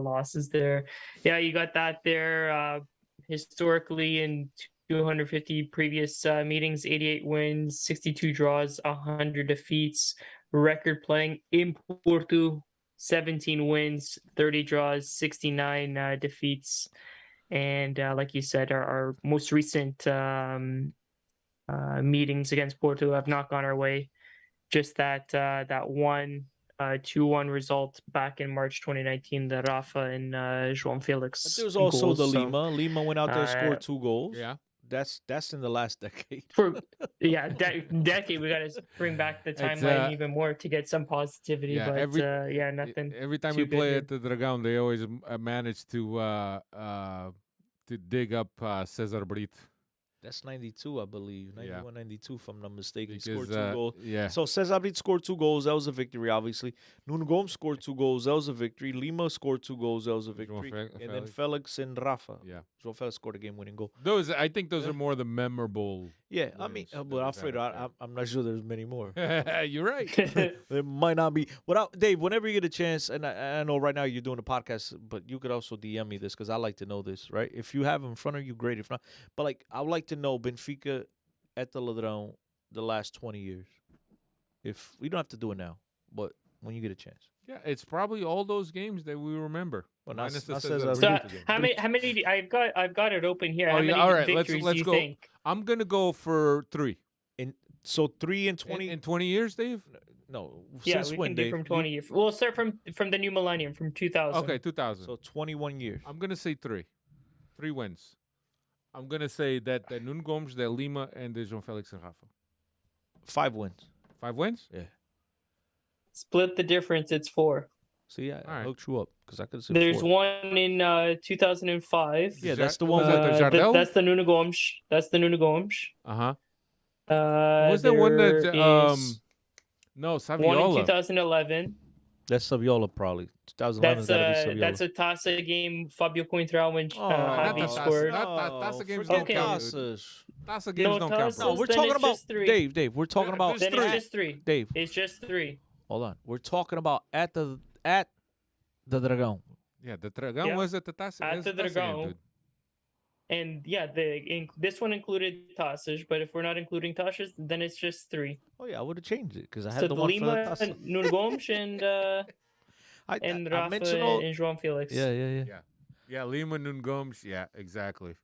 [SPEAKER 3] losses there. Yeah, you got that there. Historically, in 250 previous meetings, 88 wins, 62 draws, 100 defeats. Record playing in Porto, 17 wins, 30 draws, 69 defeats. And like you said, our most recent meetings against Porto have not gone our way. Just that 2-1 result back in March 2019, the Rafa and João Felix.
[SPEAKER 2] But there was also goals, Lima. Lima went out there and scored 2 goals.
[SPEAKER 1] Yeah.
[SPEAKER 2] That's in the last decade.
[SPEAKER 3] Decade. We got to bring back the timeline even more to get some positivity.
[SPEAKER 1] Yeah,
[SPEAKER 3] but nothing.
[SPEAKER 1] Every time we play at the Dragão, they always manage to dig up Cesar Brito.
[SPEAKER 2] That's 92, I believe. 91, 92, if I'm not mistaken. He
[SPEAKER 1] Because,
[SPEAKER 2] scored 2 goals.
[SPEAKER 1] yeah.
[SPEAKER 2] So Cesar Abrid scored 2 goals. That was a victory, obviously. Nuno Gomes scored 2 goals. That was a victory. Lima scored 2 goals. That was a victory. And then Felix and Rafa.
[SPEAKER 1] Yeah.
[SPEAKER 2] João Felix scored a game-winning goal.
[SPEAKER 1] I think those are more the memorable.
[SPEAKER 2] Yeah, I mean, but Alfredo, I'm not sure there's many more.
[SPEAKER 1] You're right.
[SPEAKER 2] There might not be. Dave, whenever you get a chance, and I know right now you're doing a podcast, but you could also DM me this because I like to know this, right? If you have them in front of you, great. If not, but like I would like to know Benfica at the Ladrão the last 20 years. If we don't have to do it now, but when you get a chance.
[SPEAKER 1] Yeah, it's probably all those games that we remember.
[SPEAKER 2] Well,
[SPEAKER 1] Minus the
[SPEAKER 2] Cesar
[SPEAKER 1] Cesar
[SPEAKER 3] So
[SPEAKER 1] Abrid game.
[SPEAKER 3] how many? I've got it open here.
[SPEAKER 1] Oh,
[SPEAKER 3] How
[SPEAKER 1] yeah,
[SPEAKER 3] many
[SPEAKER 1] all right,
[SPEAKER 3] victories
[SPEAKER 1] let's
[SPEAKER 3] do you
[SPEAKER 1] go.
[SPEAKER 3] think?
[SPEAKER 1] I'm gonna go for 3.
[SPEAKER 2] So 3 and 20.
[SPEAKER 1] In 20 years, Dave?
[SPEAKER 2] No,
[SPEAKER 3] Yeah,
[SPEAKER 2] since
[SPEAKER 3] we
[SPEAKER 2] when,
[SPEAKER 3] can do
[SPEAKER 2] Dave?
[SPEAKER 3] from 20 years. We'll start from the new millennium, from 2000.
[SPEAKER 1] Okay, 2000.
[SPEAKER 2] So 21 years.
[SPEAKER 1] I'm gonna say 3. 3 wins. I'm gonna say that Nuno Gomes, that Lima, and João Felix and Rafa.
[SPEAKER 2] 5 wins.
[SPEAKER 1] 5 wins?
[SPEAKER 2] Yeah.
[SPEAKER 3] Split the difference. It's 4.
[SPEAKER 2] See, I
[SPEAKER 1] right.
[SPEAKER 2] hooked you up because I could have said
[SPEAKER 3] There's
[SPEAKER 2] 4.
[SPEAKER 3] one in 2005.
[SPEAKER 2] Yeah, that's the
[SPEAKER 1] Was
[SPEAKER 2] one.
[SPEAKER 1] that the Jardel?
[SPEAKER 3] That's the Nuno Gomes. That's the Nuno Gomes.
[SPEAKER 1] Uh-huh. Was there one that
[SPEAKER 3] is
[SPEAKER 1] no,
[SPEAKER 3] one in
[SPEAKER 1] Saviola.
[SPEAKER 3] 2011.
[SPEAKER 2] That's Saviola, probably. 2011
[SPEAKER 3] That's
[SPEAKER 2] got to be Saviola.
[SPEAKER 3] that's a Taça game. Fabio Coentrão when
[SPEAKER 1] not
[SPEAKER 3] Javi
[SPEAKER 1] the
[SPEAKER 3] scored.
[SPEAKER 1] Taça games
[SPEAKER 2] forget
[SPEAKER 3] don't count,
[SPEAKER 2] Taças.
[SPEAKER 1] Taça games don't count,
[SPEAKER 3] Taças,
[SPEAKER 1] bro.
[SPEAKER 2] No, we're
[SPEAKER 3] then
[SPEAKER 2] talking
[SPEAKER 3] it's
[SPEAKER 2] about
[SPEAKER 3] just 3.
[SPEAKER 2] Dave. We're talking about
[SPEAKER 3] Then
[SPEAKER 1] three.
[SPEAKER 3] it's just 3.
[SPEAKER 2] Dave.
[SPEAKER 3] It's just 3.
[SPEAKER 2] Hold on. We're talking about at the Dragão.
[SPEAKER 1] Yeah, the Dragão
[SPEAKER 3] Yeah.
[SPEAKER 1] was at the Taça.
[SPEAKER 3] At the
[SPEAKER 1] Taça game,
[SPEAKER 3] Dragão.
[SPEAKER 1] dude.
[SPEAKER 3] And yeah, this one included Taças, but if we're not including Taças, then it's just 3.
[SPEAKER 2] Oh yeah, I would have changed it because I had
[SPEAKER 3] So
[SPEAKER 2] the one for the
[SPEAKER 3] Lima,
[SPEAKER 2] Taça.
[SPEAKER 3] Nuno Gomes, and
[SPEAKER 2] I
[SPEAKER 3] Rafa
[SPEAKER 2] mentioned all.
[SPEAKER 3] and João Felix.
[SPEAKER 2] Yeah.
[SPEAKER 1] Yeah, Lima, Nuno Gomes. Yeah, exactly.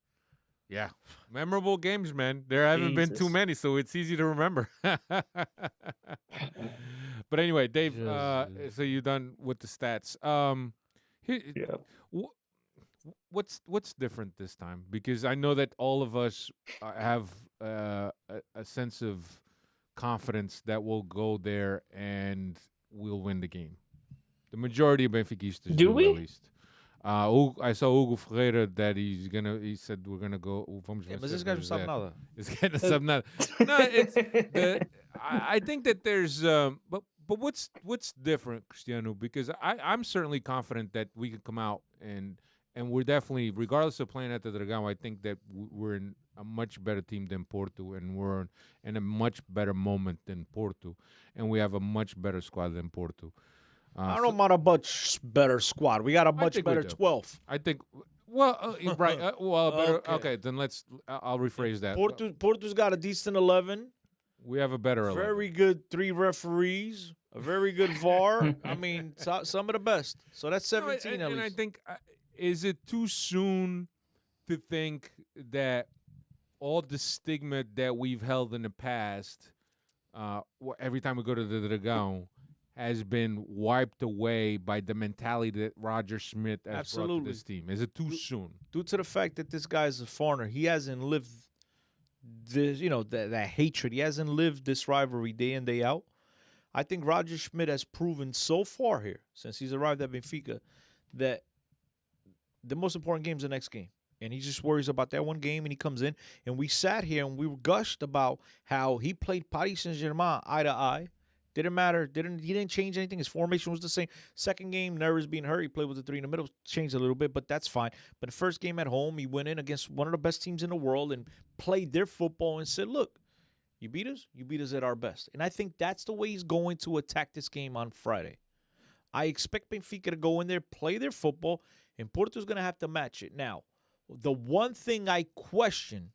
[SPEAKER 1] Yeah, memorable games, man. There haven't been too
[SPEAKER 3] Jesus.
[SPEAKER 1] many, so it's easy to remember. But anyway, Dave.
[SPEAKER 2] Jesus.
[SPEAKER 1] So you're done with the stats.
[SPEAKER 3] Yeah.
[SPEAKER 1] What's different this time? Because I know that all of us have a sense of confidence that we'll go there and we'll win the game. The majority of Benfiquistas
[SPEAKER 3] Do we?
[SPEAKER 1] at least. I saw Hugo Ferreira that he said we're gonna go. Vamos
[SPEAKER 2] Yeah,
[SPEAKER 1] vencer
[SPEAKER 2] mas esse gajo não sabe
[SPEAKER 1] 2-0.
[SPEAKER 2] nada.
[SPEAKER 1] Esse gajo não sabe nada. No, I think that there's but what's different, Cristiano? Because I'm certainly confident that we can come out and we're definitely, regardless of playing at the Dragão, I think that we're in a much better team than Porto, and we're in a much better moment than Porto, and we have a much better squad than Porto.
[SPEAKER 2] I don't want a much better squad. We got a much
[SPEAKER 1] think we
[SPEAKER 2] better
[SPEAKER 1] do.
[SPEAKER 2] 12.
[SPEAKER 1] I think, well, right, better.
[SPEAKER 2] Okay.
[SPEAKER 1] Okay, then I'll rephrase that.
[SPEAKER 2] Porto's got a decent 11.
[SPEAKER 1] We have a better 11.
[SPEAKER 2] Very good 3 referees. A very good VAR. I mean, some of the best. So that's 17 at
[SPEAKER 1] and
[SPEAKER 2] least.
[SPEAKER 1] I think, is it too soon to think that all the stigma that we've held in the past, every time we go to the Dragão, has been wiped away by the mentality that Roger Schmidt has brought to this team? Is it too soon?
[SPEAKER 2] Due to the fact that this guy's a foreigner, he hasn't lived this, that hatred. He hasn't lived this rivalry day in, day out. I think Roger Schmidt has proven so far here, since he's arrived at Benfica, that the most important game is the next game. And he just worries about that one game, and he comes in. And we sat here, and we gushed about how he played Paris Saint-Germain eye to eye. Didn't matter. He didn't change anything. His formation was the same. Second game, Neres being hurt. He played with the 3 in the middle. Changed a little bit, but that's fine. But the first game at home, he went in against one of the best teams in the world and played their football and said, look, you beat us? You beat us at our best. And I think that's the way he's going to attack this game on Friday. I expect Benfica to go in there, play their football, and Porto's going to have to match it. Now, the one thing I question,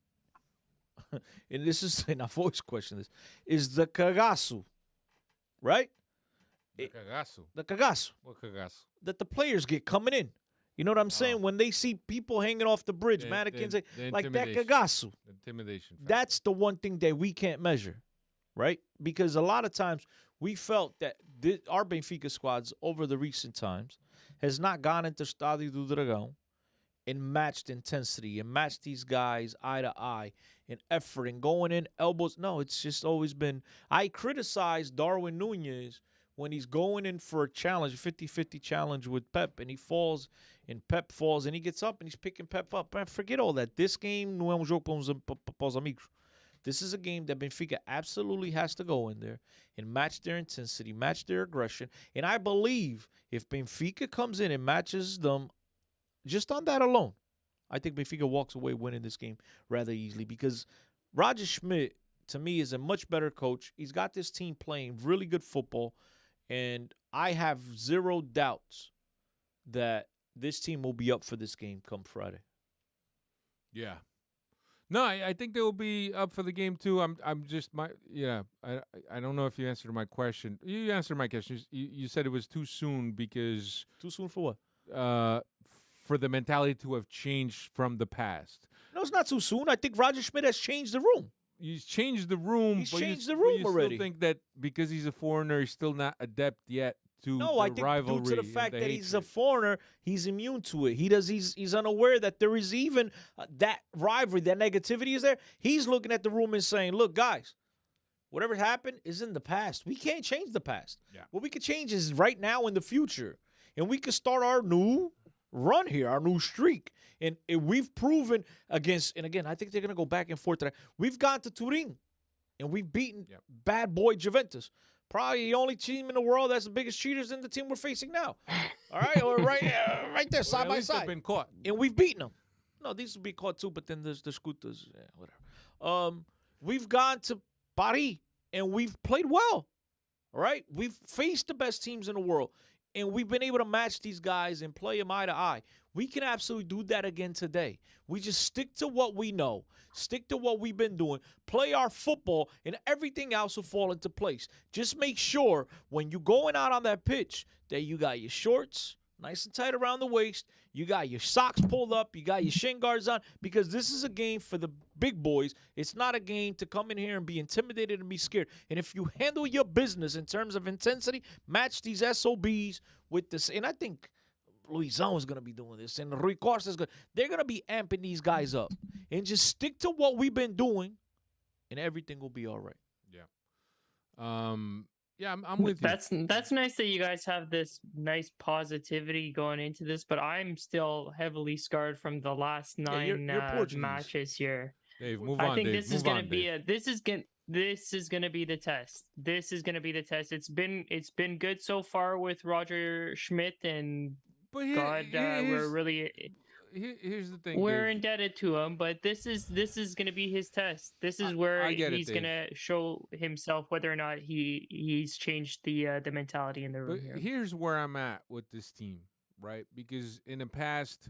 [SPEAKER 2] and I've always questioned this, is the cagaço. Right?
[SPEAKER 1] The cagaço.
[SPEAKER 2] The cagaço.
[SPEAKER 1] What cagaço?
[SPEAKER 2] That the players get coming in. You know what I'm saying? When they see people hanging off the bridge, mannequins, like that cagaço.
[SPEAKER 1] Intimidation.
[SPEAKER 2] That's the one thing that we can't measure, right? Because a lot of times we felt that our Benfica squads over the recent times has not gone into Estádio do Dragão and matched intensity and matched these guys eye to eye and effort and going in elbows. No, it's just always been. I criticized Darwin Núñez when he's going in for a challenge, a 50-50 challenge with Pep, and he falls, and Pep falls, and he gets up, and he's picking Pep up. Man, forget all that. This game não é jogo para os amigos. This is a game that Benfica absolutely has to go in there and match their intensity, match their aggression. And I believe if Benfica comes in and matches them just on that alone, I think Benfica walks away winning this game rather easily because Roger Schmidt, to me, is a much better coach. He's got this team playing really good football, and I have zero doubts that this team will be up for this game come Friday.
[SPEAKER 1] Yeah. No, I think they will be up for the game too. I don't know if you answered my question. You answered my question. You said it was too soon because
[SPEAKER 2] Too soon for what?
[SPEAKER 1] For the mentality to have changed from the past.
[SPEAKER 2] No, it's not too soon. I think Roger Schmidt has changed the room.
[SPEAKER 1] He's changed the room.
[SPEAKER 2] He's
[SPEAKER 1] but
[SPEAKER 2] changed
[SPEAKER 1] you,
[SPEAKER 2] the room
[SPEAKER 1] but you
[SPEAKER 2] already.
[SPEAKER 1] Still think that because he's a foreigner, he's still not adept yet to
[SPEAKER 2] No,
[SPEAKER 1] the
[SPEAKER 2] I think
[SPEAKER 1] rivalry.
[SPEAKER 2] due to the fact
[SPEAKER 1] and
[SPEAKER 2] that he's a
[SPEAKER 1] hatred.
[SPEAKER 2] foreigner, he's immune to it. He's unaware that there is even that rivalry, that negativity is there. He's looking at the room and saying, "Look, guys, whatever happened is in the past. We can't change the past.
[SPEAKER 1] Yeah.
[SPEAKER 2] What we can change is right now in the future, and we can start our new run here, our new streak. And we've proven against, and again, I think they're going to go back and forth today. We've gone to Turin, and we've beaten bad boy Juventus. Probably the only team in the world that's the biggest cheaters in the team we're facing now. All right, or right there, side
[SPEAKER 1] at
[SPEAKER 2] by
[SPEAKER 1] least they've
[SPEAKER 2] side.
[SPEAKER 1] been caught.
[SPEAKER 2] And we've beaten them. No, these will be caught too, but then there's the scooters, whatever. We've gone to Paris, and we've played well. All right? We've faced the best teams in the world, and we've been able to match these guys and play them eye to eye. We can absolutely do that again today. We just stick to what we know, stick to what we've been doing, play our football, and everything else will fall into place. Just make sure when you're going out on that pitch that you got your shorts nice and tight around the waist, you got your socks pulled up, you got your shin guards on, because this is a game for the big boys. It's not a game to come in here and be intimidated and be scared. And if you handle your business in terms of intensity, match these SOBs with this. And I think Luizão is going to be doing this, and Rui Costa is going. They're going to be amping these guys up, and just stick to what we've been doing, and everything will be all right.
[SPEAKER 1] Yeah, I'm with you.
[SPEAKER 3] That's nice that you guys have this nice positivity going into this, but I'm still heavily scarred from the last nine
[SPEAKER 2] you're
[SPEAKER 3] matches here.
[SPEAKER 1] Dave, move on.
[SPEAKER 3] I think
[SPEAKER 1] Dave.
[SPEAKER 3] this is
[SPEAKER 1] Move
[SPEAKER 3] going
[SPEAKER 1] on,
[SPEAKER 3] to be
[SPEAKER 1] Dave.
[SPEAKER 3] this is going to be the test. This is going to be the test. It's been good so far with Roger Schmidt, and
[SPEAKER 1] But
[SPEAKER 3] we're really
[SPEAKER 1] here's the thing.
[SPEAKER 3] we're
[SPEAKER 1] Dave.
[SPEAKER 3] indebted to him. But this is going to be his test. This is where
[SPEAKER 1] I get it,
[SPEAKER 3] he's going to show himself whether or not he's changed the mentality in the room
[SPEAKER 1] But
[SPEAKER 3] here.
[SPEAKER 1] here's where I'm at with this team, right? Because in the past,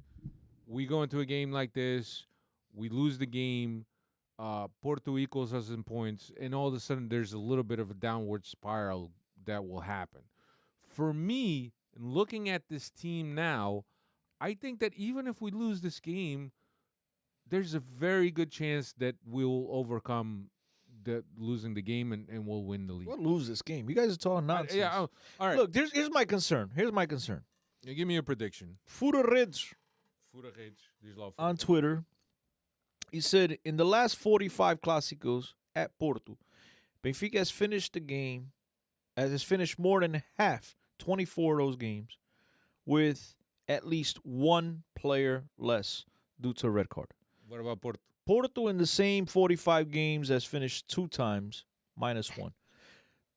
[SPEAKER 1] we go into a game like this, we lose the game, Porto equals us in points, and all of a sudden there's a little bit of a downward spiral that will happen. For me, in looking at this team now, I think that even if we lose this game, there's a very good chance that we'll overcome losing the game and we'll win the league.
[SPEAKER 2] We'll lose this game. You guys are talking nonsense.
[SPEAKER 1] Yeah, all right.
[SPEAKER 2] Look, here's my concern.
[SPEAKER 1] Yeah, give me a prediction.
[SPEAKER 2] Fura Reds on Twitter, he said, in the last 45 Clásicos at Porto, Benfica has finished more than half, 24 of those games, with at least one player less due to a red card.
[SPEAKER 1] What about Porto?
[SPEAKER 2] Porto in the same 45 games has finished 2 times, -1.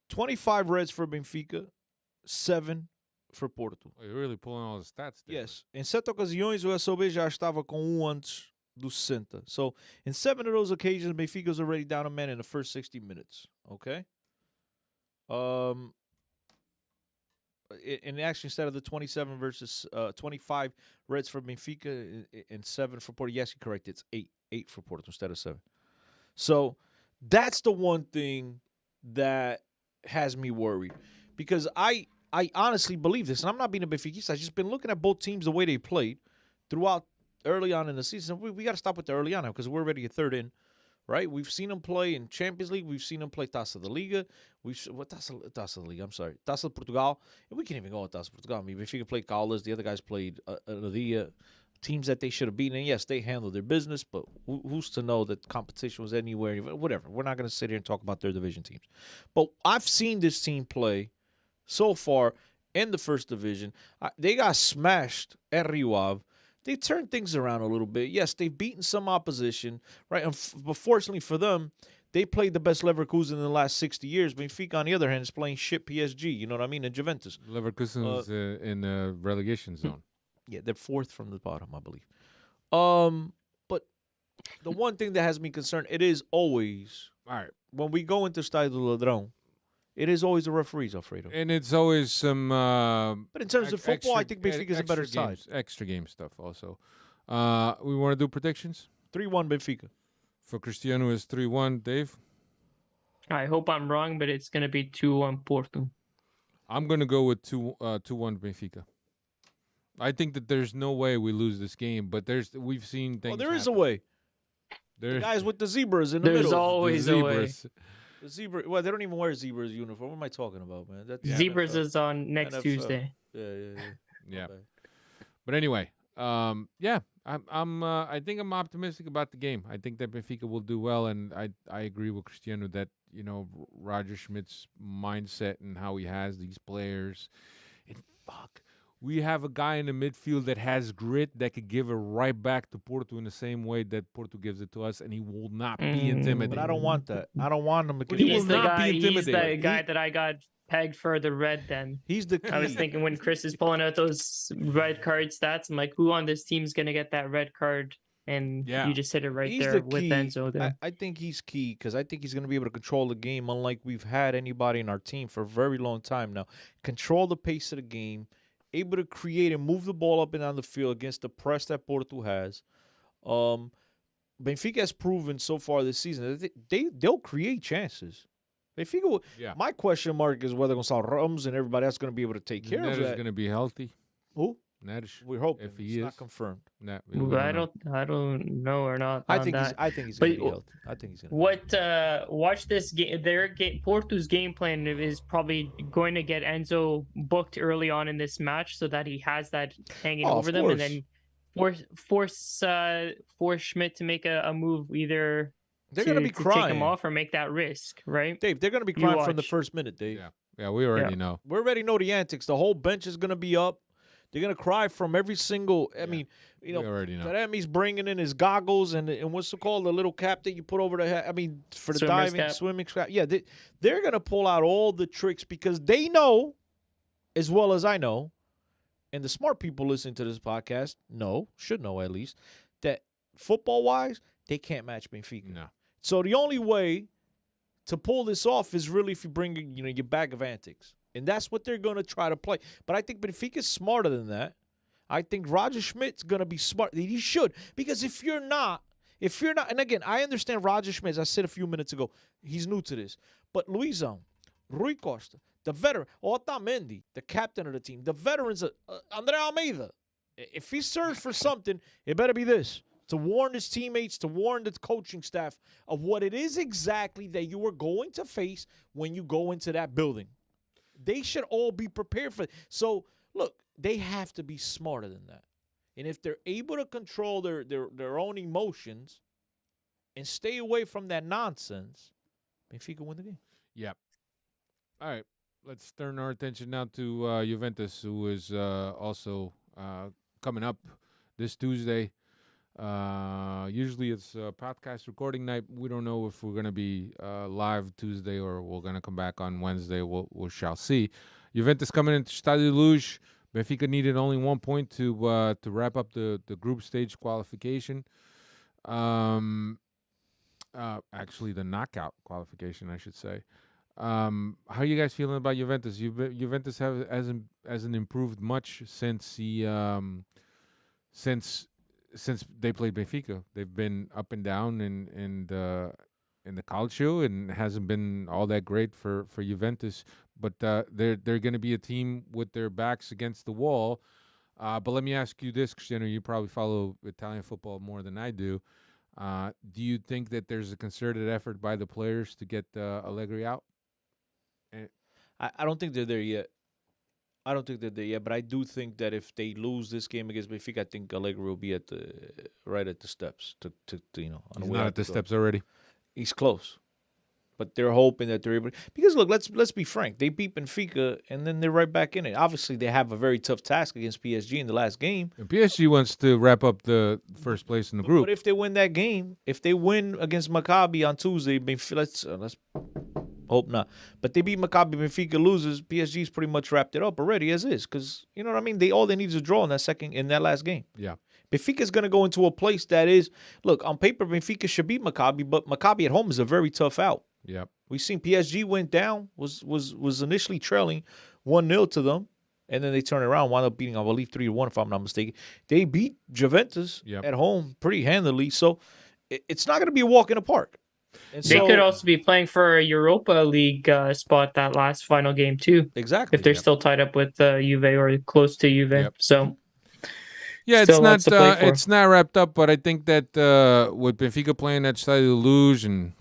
[SPEAKER 2] 25 reds for Benfica, 7 for Porto.
[SPEAKER 1] Oh, you're really pulling all the stats there.
[SPEAKER 2] Yes. Em 7 ocasiões, o SOB já estava com antes do 60. So, in 7 of those occasions, Benfica was already down a man in the first 60 minutes. Okay? And actually, instead of the 27 versus 25 reds for Benfica and 7 for Porto, yes, you're correct. It's 8 for Porto instead of 7. So that's the one thing that has me worried, because I honestly believe this, and I'm not being a Benfiquista. I've just been looking at both teams, the way they played throughout early on in the season. We got to stop with the early on now, because we're already a third in. Right, we've seen them play in Champions League. We've seen them play Taça da Liga. Taça da Liga? I'm sorry, Taça de Portugal. And we can't even go with Taça Portugal. I mean, Benfica played Caldas. The other guys played the teams that they should have beaten. And yes, they handled their business. But who's to know that competition was anywhere? Whatever. We're not going to sit here and talk about their division teams. But I've seen this team play so far in the first division. They got smashed at Rio Ave. They turned things around a little bit. Yes, they've beaten some opposition, right? But fortunately for them, they played the best Leverkusen in the last 60 years. Benfica, on the other hand, is playing shit PSG. You know what I mean? And Juventus.
[SPEAKER 1] Leverkusen is in the relegation zone.
[SPEAKER 2] Yeah, they're fourth from the bottom, I believe. But the one thing that has me concerned, it is always,
[SPEAKER 1] All right.
[SPEAKER 2] when we go into Estádio do Ladrão, it is always the referees, Alfredo.
[SPEAKER 1] And it's always some.
[SPEAKER 2] But in terms of football, I think Benfica is a better side.
[SPEAKER 1] Extra game stuff also. We want to do predictions?
[SPEAKER 2] 3-1 Benfica.
[SPEAKER 1] For Cristiano is 3-1. Dave?
[SPEAKER 3] I hope I'm wrong, but it's going to be 2-1 Porto.
[SPEAKER 1] I'm going to go with 2-1 Benfica. I think that there's no way we lose this game, but we've seen things.
[SPEAKER 2] Well, there is
[SPEAKER 1] happen.
[SPEAKER 2] a way.
[SPEAKER 1] There's
[SPEAKER 2] The guys with the zebras in the
[SPEAKER 3] There's
[SPEAKER 2] middle.
[SPEAKER 3] always a way.
[SPEAKER 2] The zebra. Well, they don't even wear zebras uniform. What am I talking about, man? That's
[SPEAKER 3] Zebras
[SPEAKER 2] NFL.
[SPEAKER 3] is on next
[SPEAKER 2] NFL.
[SPEAKER 3] Tuesday.
[SPEAKER 1] Yeah.
[SPEAKER 2] Okay.
[SPEAKER 1] But anyway, yeah, I think I'm optimistic about the game. I think that Benfica will do well, and I agree with Cristiano that Roger Schmidt's mindset and how he has these players. And we have a guy in the midfield that has grit that could give it right back to Porto in the same way that Porto gives it to us, and he will not be intimidated.
[SPEAKER 2] But I don't want that. I don't want him to.
[SPEAKER 1] But he will
[SPEAKER 3] He's the
[SPEAKER 1] not be
[SPEAKER 3] guy. He's
[SPEAKER 1] intimidated.
[SPEAKER 3] the guy that I got pegged for the red. Then
[SPEAKER 2] He's the key.
[SPEAKER 3] I was thinking when Chris is pulling out those red card stats, I'm like, who on this team is gonna get that red card? And
[SPEAKER 1] Yeah.
[SPEAKER 3] you just hit it right
[SPEAKER 2] He's
[SPEAKER 3] there
[SPEAKER 2] the
[SPEAKER 3] with
[SPEAKER 2] key.
[SPEAKER 3] Enzo there.
[SPEAKER 2] I think he's key because I think he's going to be able to control the game, unlike we've had anybody in our team for a very long time now. Control the pace of the game, able to create and move the ball up and down the field against the press that Porto has. Benfica has proven so far this season that they'll create chances. Benfica.
[SPEAKER 1] Yeah.
[SPEAKER 2] My question mark is whether Gonçalo Ramos and everybody else going to be able to take care of
[SPEAKER 1] Neres
[SPEAKER 2] that.
[SPEAKER 1] going to be healthy.
[SPEAKER 2] Who?
[SPEAKER 1] Neres.
[SPEAKER 2] We're hoping.
[SPEAKER 1] If he
[SPEAKER 2] it's
[SPEAKER 1] is.
[SPEAKER 2] not confirmed.
[SPEAKER 1] Nah,
[SPEAKER 3] I don't know or not.
[SPEAKER 2] I
[SPEAKER 3] on
[SPEAKER 2] think
[SPEAKER 3] that.
[SPEAKER 2] he's going to
[SPEAKER 3] But
[SPEAKER 2] be healthy. I think he's going to.
[SPEAKER 3] Watch this game. Porto's game plan is probably going to get Enzo booked early on in this match so that he has that hanging over them, and then force Schmidt to make a move either.
[SPEAKER 2] They're going to be
[SPEAKER 3] to
[SPEAKER 2] crying.
[SPEAKER 3] take him off or make that risk, right?
[SPEAKER 2] Dave, they're going to be crying from the
[SPEAKER 3] watch.
[SPEAKER 2] first minute, Dave.
[SPEAKER 1] Yeah, we already know.
[SPEAKER 2] We already know the antics. The whole bench is going to be up. They're going to cry from every single. I mean,
[SPEAKER 1] we already know.
[SPEAKER 2] Taremi's bringing in his goggles and what's it called? The little cap that you put over the head. I mean, for the
[SPEAKER 3] Swimmer's
[SPEAKER 2] diving,
[SPEAKER 3] cap.
[SPEAKER 2] swimming cap. Yeah, they're going to pull out all the tricks because they know, as well as I know, and the smart people listening to this podcast should know at least, that football-wise, they can't match Benfica.
[SPEAKER 1] No.
[SPEAKER 2] So the only way to pull this off is really if you bring your bag of antics. And that's what they're going to try to play. But I think Benfica's smarter than that. I think Roger Schmidt's going to be smart. He should. Because if you're not, and again, I understand Roger Schmidt, as I said a few minutes ago, he's new to this. But Luizão, Rui Costa, the veteran, Otamendi, the captain of the team, the veterans, André Almeida, if he serves for something, it better be this. To warn his teammates, to warn the coaching staff of what it is exactly that you are going to face when you go into that building. They should all be prepared for it. So, look, they have to be smarter than that. And if they're able to control their own emotions and stay away from that nonsense, Benfica win the game.
[SPEAKER 1] Yep. All right. Let's turn our attention now to Juventus, who is also coming up this Tuesday. Usually it's a podcast recording night. We don't know if we're going to be live Tuesday or we're going to come back on Wednesday. We shall see. Juventus coming into Estádio da Luz. Benfica needed only 1 point to wrap up the group stage qualification. Actually, the knockout qualification, I should say. How are you guys feeling about Juventus? Juventus hasn't improved much since since they played Benfica. They've been up and down in the Calcio, and hasn't been all that great for Juventus. But they're going to be a team with their backs against the wall. But let me ask you this, Cristiano. You probably follow Italian football more than I do. Do you think that there's a concerted effort by the players to get Allegri out?
[SPEAKER 2] I don't think they're there yet. But I do think that if they lose this game against Benfica, I think Allegri will be right at the steps to
[SPEAKER 1] He's not at the steps already.
[SPEAKER 2] He's close. But they're hoping that they're able to, because look, let's be frank. They beat Benfica and then they're right back in it. Obviously, they have a very tough task against PSG in the last game.
[SPEAKER 1] And PSG wants to wrap up the first place in the group.
[SPEAKER 2] But if they win that game, if they win against Maccabi on Tuesday, let's hope not. But they beat Maccabi, Benfica loses, PSG's pretty much wrapped it up already as is. Because you know what I mean. All they need is a draw in that last game.
[SPEAKER 1] Yeah.
[SPEAKER 2] Benfica's going to go into a place that is, look, on paper, Benfica should beat Maccabi, but Maccabi at home is a very tough out.
[SPEAKER 1] Yep.
[SPEAKER 2] We've seen PSG went down, was initially trailing 1-0 to them, and then they turned around, wound up beating, I believe, 3-1, if I'm not mistaken. They beat Juventus at home pretty handily, so it's not going to be a walk in the park. And
[SPEAKER 3] they could also be playing for a Europa League spot that last final game, too.
[SPEAKER 2] Exactly.
[SPEAKER 3] If they're still tied up with Juve or close to Juve.
[SPEAKER 1] Yep.
[SPEAKER 3] So...
[SPEAKER 1] Yeah, it's not wrapped up, but I think that with Benfica playing that Stade de Luge, and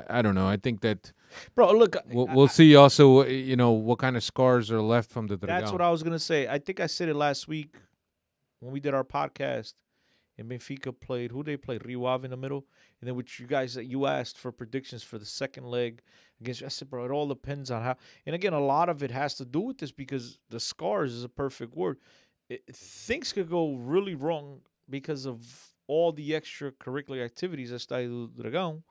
[SPEAKER 1] I don't know. I think that,
[SPEAKER 2] bro, look,
[SPEAKER 1] we'll see also, what kind of scars are left from the Dragão.
[SPEAKER 2] That's what I was gonna say. I think I said it last week when we did our podcast, and Benfica played. Who they played? Rio Ave in the middle, and then which you asked for predictions for the second leg against. I said, bro, it all depends on how. And again, a lot of it has to do with this because the scars is a perfect word. Things could go really wrong because of all the extracurricular activities at Estádio do Dragão.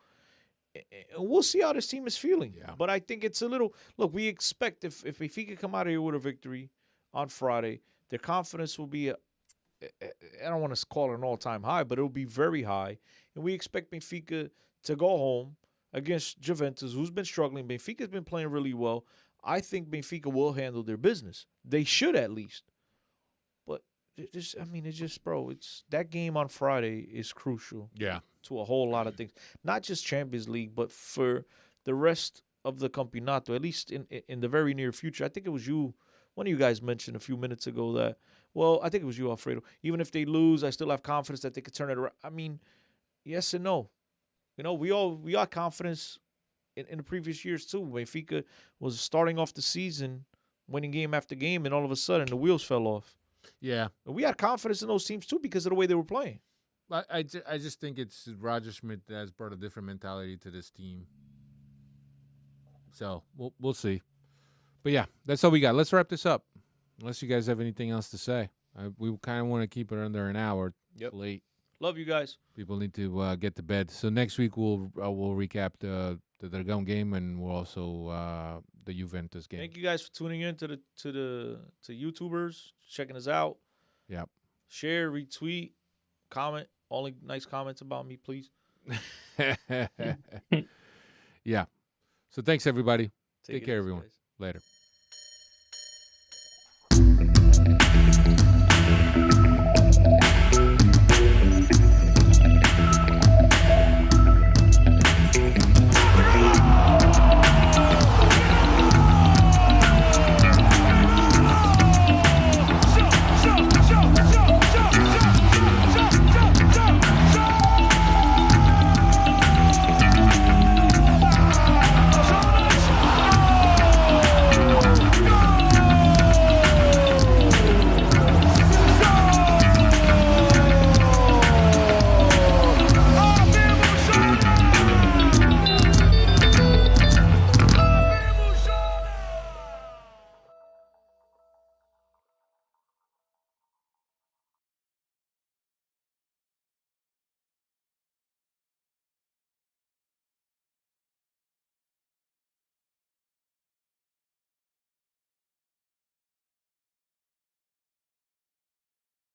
[SPEAKER 2] We'll see how this team is feeling.
[SPEAKER 1] Yeah.
[SPEAKER 2] But I think it's a little... Look, we expect if Benfica come out of here with a victory on Friday, their confidence will be... I don't want to call it an all-time high, but it will be very high. And we expect Benfica to go home against Juventus, who's been struggling. Benfica's been playing really well. I think Benfica will handle their business. They should at least. It's that game on Friday is crucial.
[SPEAKER 1] Yeah.
[SPEAKER 2] To a whole lot of things, not just Champions League, but for the rest of the Campeonato, at least in the very near future. I think it was you, one of you guys mentioned a few minutes ago that, well, I think it was you, Alfredo. Even if they lose, I still have confidence that they could turn it around. I mean, yes and no. We got confidence in the previous years too. Benfica was starting off the season, winning game after game, and all of a sudden the wheels fell off.
[SPEAKER 1] Yeah.
[SPEAKER 2] We had confidence in those teams, too, because of the way they were playing.
[SPEAKER 1] I just think it's Roger Schmidt that has brought a different mentality to this team. So, we'll see. But, yeah, that's all we got. Let's wrap this up, unless you guys have anything else to say. We kind of want to keep it under an hour.
[SPEAKER 2] Yep.
[SPEAKER 1] Late.
[SPEAKER 2] Love you guys.
[SPEAKER 1] People need to get to bed. So, next week we'll recap the Dragão game and we'll also the Juventus game.
[SPEAKER 2] Thank you guys for tuning in to YouTubers, checking us out.
[SPEAKER 1] Yep.
[SPEAKER 2] Share, retweet, comment. Only nice comments about me, please.
[SPEAKER 1] Yeah. So thanks everybody. Take care, everyone.
[SPEAKER 2] Guys.
[SPEAKER 1] Later.